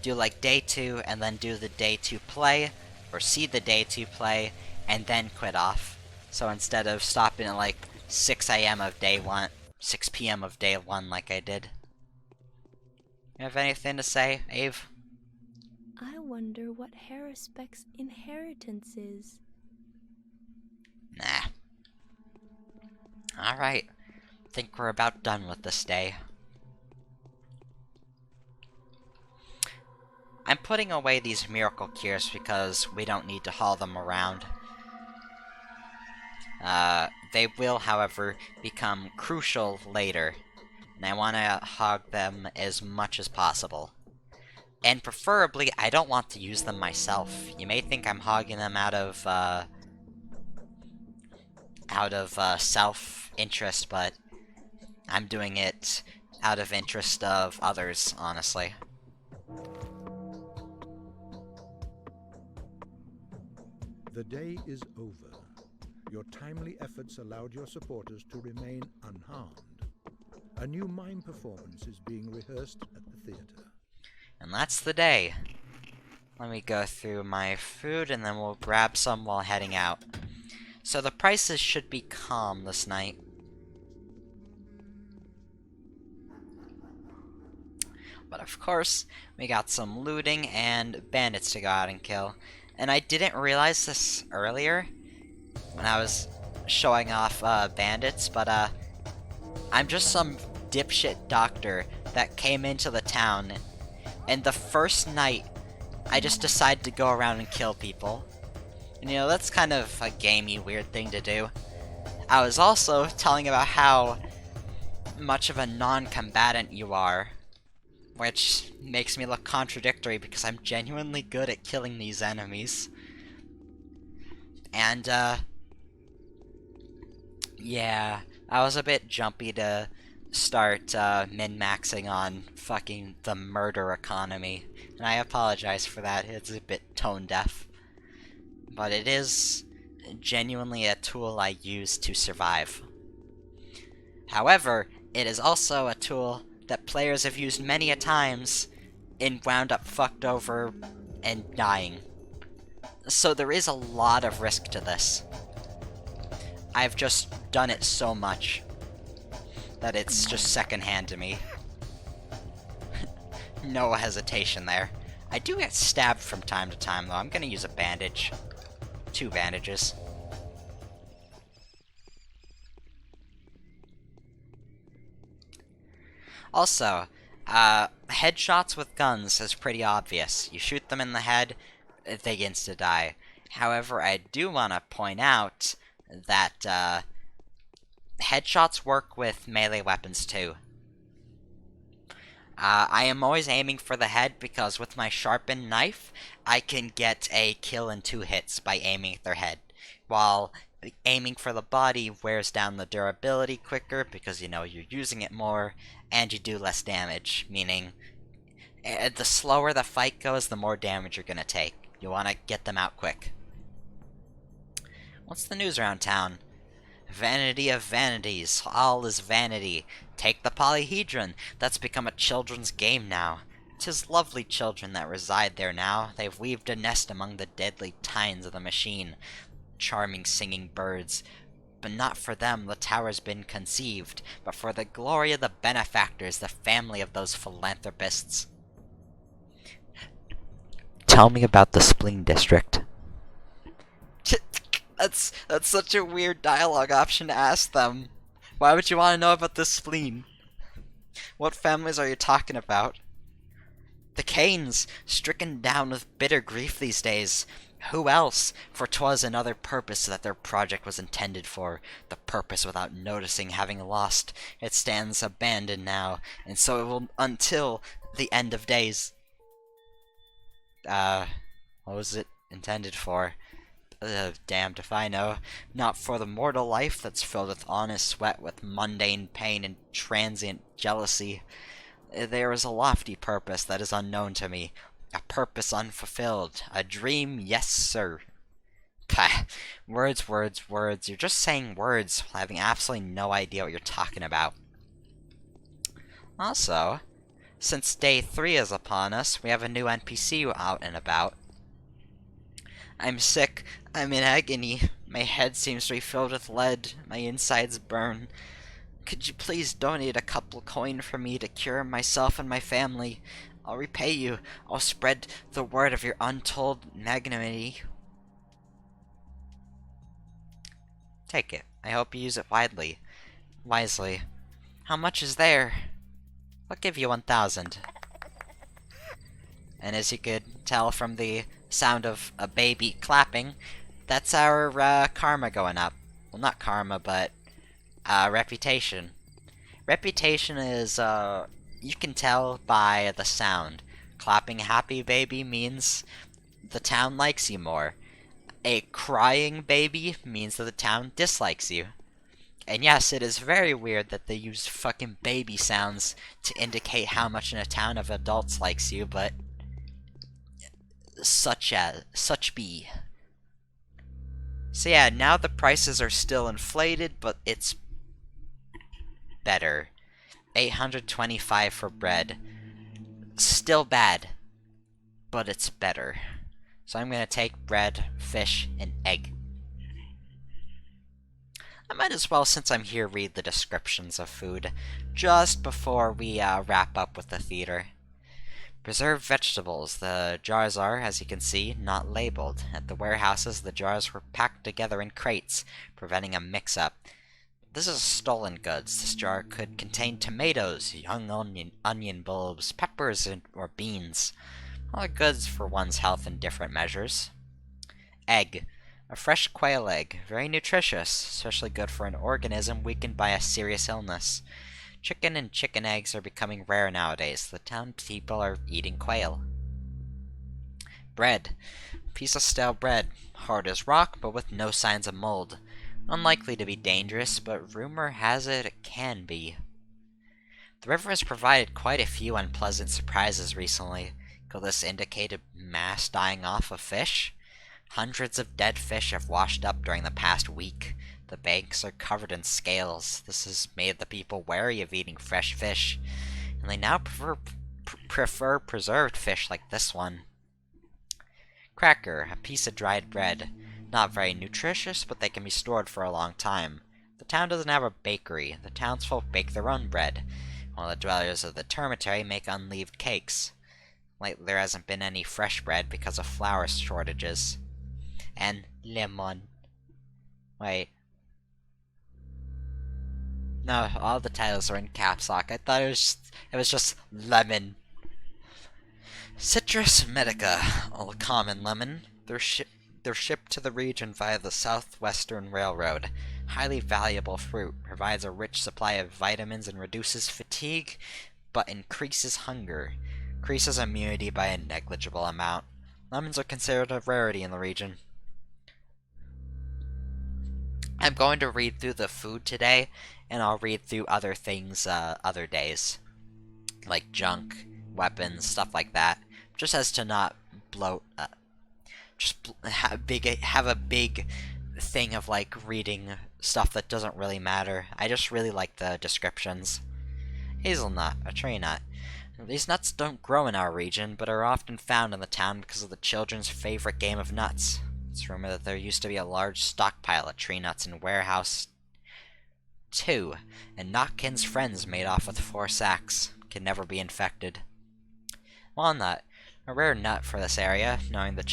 do like day 2 and then do the day 2 play, or see the day 2 play, and then quit off. So instead of stopping at like 6 a.m. of day 1, 6 p.m. of day 1 like I did. You have anything to say, Ave? I wonder what Harrispeck's inheritance is. Nah. Alright. Think we're about done with this day. I'm putting away these miracle cures because we don't need to haul them around. They will, however, become crucial later, and I want to hog them as much as possible. And preferably, I don't want to use them myself. You may think I'm hogging them out of self-interest, but I'm doing it out of interest of others, honestly. The day is over. Your timely efforts allowed your supporters to remain unharmed. A new mime performance is being rehearsed at the theater. And that's the day. Let me go through my food and then we'll grab some while heading out. So the prices should be calm this night. But of course, we got some looting and bandits to go out and kill. And I didn't realize this earlier when I was showing off bandits, but I'm just some dipshit doctor that came into the town, and the first night I just decided to go around and kill people. And you know, that's kind of a gamey, weird thing to do. I was also telling about how much of a non-combatant you are, which makes me look contradictory because I'm genuinely good at killing these enemies. And, yeah, I was a bit jumpy to start min-maxing on fucking the murder economy, and I apologize for that. It's a bit tone-deaf. But it is genuinely a tool I use to survive. However, it is also a tool that players have used many a times and wound up fucked over and dying. So there is a lot of risk to this. I've just done it so much that it's just secondhand to me. No hesitation there. I do get stabbed from time to time, though. I'm gonna use a bandage. 2 bandages. Also, headshots with guns is pretty obvious. You shoot them in the head, they insta-die. However, I do want to point out that headshots work with melee weapons too. I am always aiming for the head because with my sharpened knife, I can get a kill in 2 hits by aiming at their head, while aiming for the body wears down the durability quicker because, you know, you're using it more, and you do less damage, meaning the slower the fight goes, the more damage you're gonna take. You want to get them out quick. What's the news around town? Vanity of vanities, all is vanity. Take the polyhedron, that's become a children's game now. 'Tis lovely children that reside there now, they've weaved a nest among the deadly tines of the machine. Charming singing birds, but not for them the tower's been conceived, but for the glory of the benefactors, the family of those philanthropists. Tell me about the spleen district. That's such a weird dialogue option to ask them. Why would you want to know about the spleen? What families are you talking about? The Canes, stricken down with bitter grief these days. Who else? For 'twas another purpose that their project was intended for, the purpose without noticing having lost. It stands abandoned now, and so it will until the end of days. What was it intended for? Damned if I know. Not for the mortal life that's filled with honest sweat, with mundane pain and transient jealousy. There is a lofty purpose that is unknown to me. A purpose unfulfilled. A dream, yes, sir. Pah. Words, words, words. You're just saying words, while having absolutely no idea what you're talking about. Also, since day 3 is upon us, we have a new NPC out and about. I'm sick. I'm in agony. My head seems to be filled with lead. My insides burn. Could you please donate a couple coin for me to cure myself and my family? I'll repay you. I'll spread the word of your untold magnanimity. Take it. I hope you use it wisely. How much is there? I'll give you 1,000. And as you could tell from the sound of a baby clapping, that's our karma going up. Well, not karma, but reputation. Reputation is, you can tell by the sound. Clapping happy baby means the town likes you more. A crying baby means that the town dislikes you. And yes, it is very weird that they use fucking baby sounds to indicate how much in a town of adults likes you, but such be. So yeah, now the prices are still inflated, but it's better. 825 for bread. Still bad, but it's better. So I'm gonna take bread, fish, and egg. I might as well, since I'm here, read the descriptions of food just before we wrap up with the theater. Preserved vegetables. The jars are, as you can see, not labeled. At the warehouses, the jars were packed together in crates, preventing a mix-up. This is stolen goods. This jar could contain tomatoes, young onion bulbs, peppers, or beans. All are goods for one's health in different measures. Egg. A fresh quail egg. Very nutritious, especially good for an organism weakened by a serious illness. Chicken and chicken eggs are becoming rare nowadays. The town people are eating quail. Bread. Piece of stale bread. Hard as rock, but with no signs of mold. Unlikely to be dangerous, but rumor has it can be. The river has provided quite a few unpleasant surprises recently. Could this indicate a mass dying off of fish? Hundreds of dead fish have washed up during the past week. The banks are covered in scales. This has made the people wary of eating fresh fish, and they now prefer preserved fish like this one. Cracker, a piece of dried bread. Not very nutritious, but they can be stored for a long time. The town doesn't have a bakery. The townsfolk bake their own bread, while the dwellers of the termitory make unleavened cakes. Lately there hasn't been any fresh bread because of flour shortages. And lemon. Wait. No, all the titles are in caps lock. I thought it was just lemon. Citrus medica, a common lemon. They're shipped to the region via the Southwestern Railroad. Highly valuable fruit, provides a rich supply of vitamins and reduces fatigue, but increases hunger. Increases immunity by a negligible amount. Lemons are considered a rarity in the region. I'm going to read through the food today, and I'll read through other things other days. Like junk, weapons, stuff like that. Just as to not bloat have a big thing of like reading stuff that doesn't really matter. I just really like the descriptions. Hazelnut, a tree nut. These nuts don't grow in our region, but are often found in the town because of the children's favorite game of nuts. It's rumored that there used to be a large stockpile of tree nuts in Warehouse 2, and Notkin's friends made off with 4 sacks. Can never be infected. Walnut, a rare nut for this area, knowing the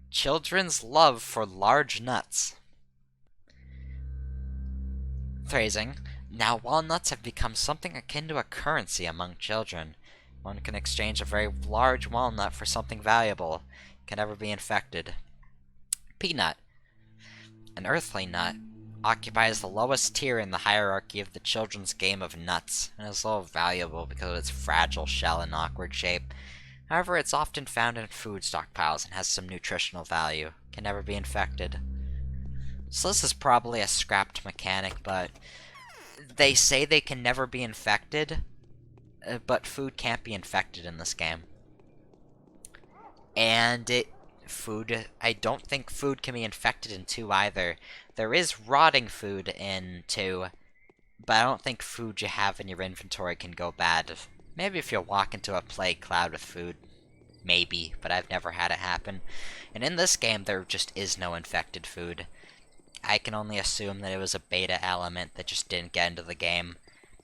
children's love for large nuts. Phrasing. Now walnuts have become something akin to a currency among children. One can exchange a very large walnut for something valuable. Can never be infected. Peanut. An earthly nut. Occupies the lowest tier in the hierarchy of the children's game of nuts, and is little valuable because of its fragile shell and awkward shape. However, it's often found in food stockpiles and has some nutritional value. Can never be infected. So this is probably a scrapped mechanic, but they say they can never be infected, but food can't be infected in this game. And I don't think food can be infected in 2 either. There is rotting food in 2, but I don't think food you have in your inventory can go bad. Maybe if you walk into a plague cloud with food. Maybe, but I've never had it happen. And in this game, there just is no infected food. I can only assume that it was a beta element that just didn't get into the game,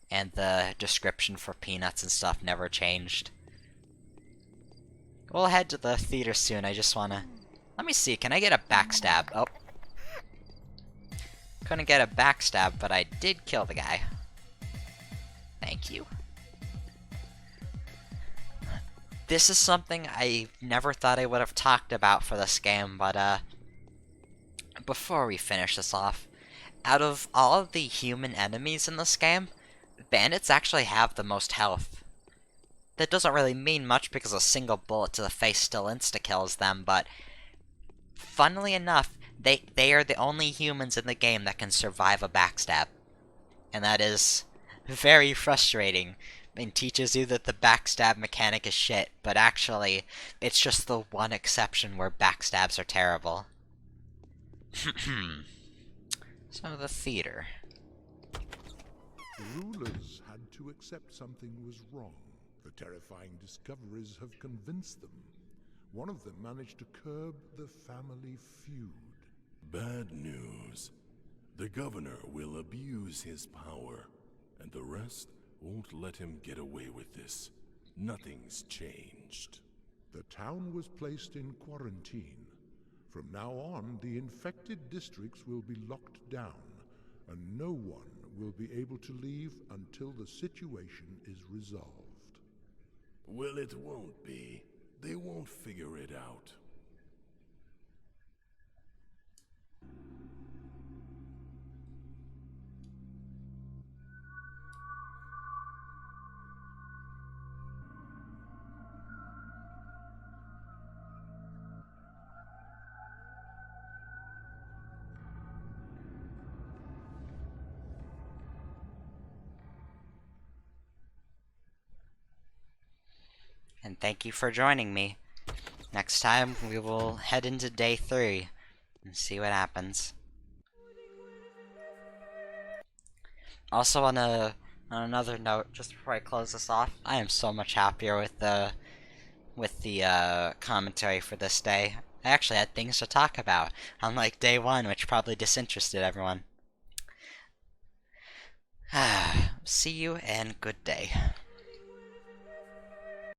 and the description for peanuts and stuff never changed. We'll head to the theater soon. I just wanna... Let me see, can I get a backstab? Oh. Couldn't get a backstab, but I did kill the guy. Thank you. This is something I never thought I would have talked about for this game, but before we finish this off, out of all of the human enemies in this game, bandits actually have the most health. That doesn't really mean much because a single bullet to the face still insta-kills them, but funnily enough, they are the only humans in the game that can survive a backstab. And that is very frustrating. And teaches you that the backstab mechanic is shit, but actually, it's just the one exception where backstabs are terrible. So the theater. Rulers had to accept something was wrong. The terrifying discoveries have convinced them. One of them managed to curb the family feud. Bad news. The governor will abuse his power, and the rest won't let him get away with this. Nothing's changed. The town was placed in quarantine. From now on, the infected districts will be locked down, and no one will be able to leave until the situation is resolved. Well, it won't be. They won't figure it out. And thank you for joining me. Next time, we will head into day 3 and see what happens. Also, on another note, just before I close this off, I am so much happier with the commentary for this day. I actually had things to talk about, unlike day 1, which probably disinterested everyone. See you and good day.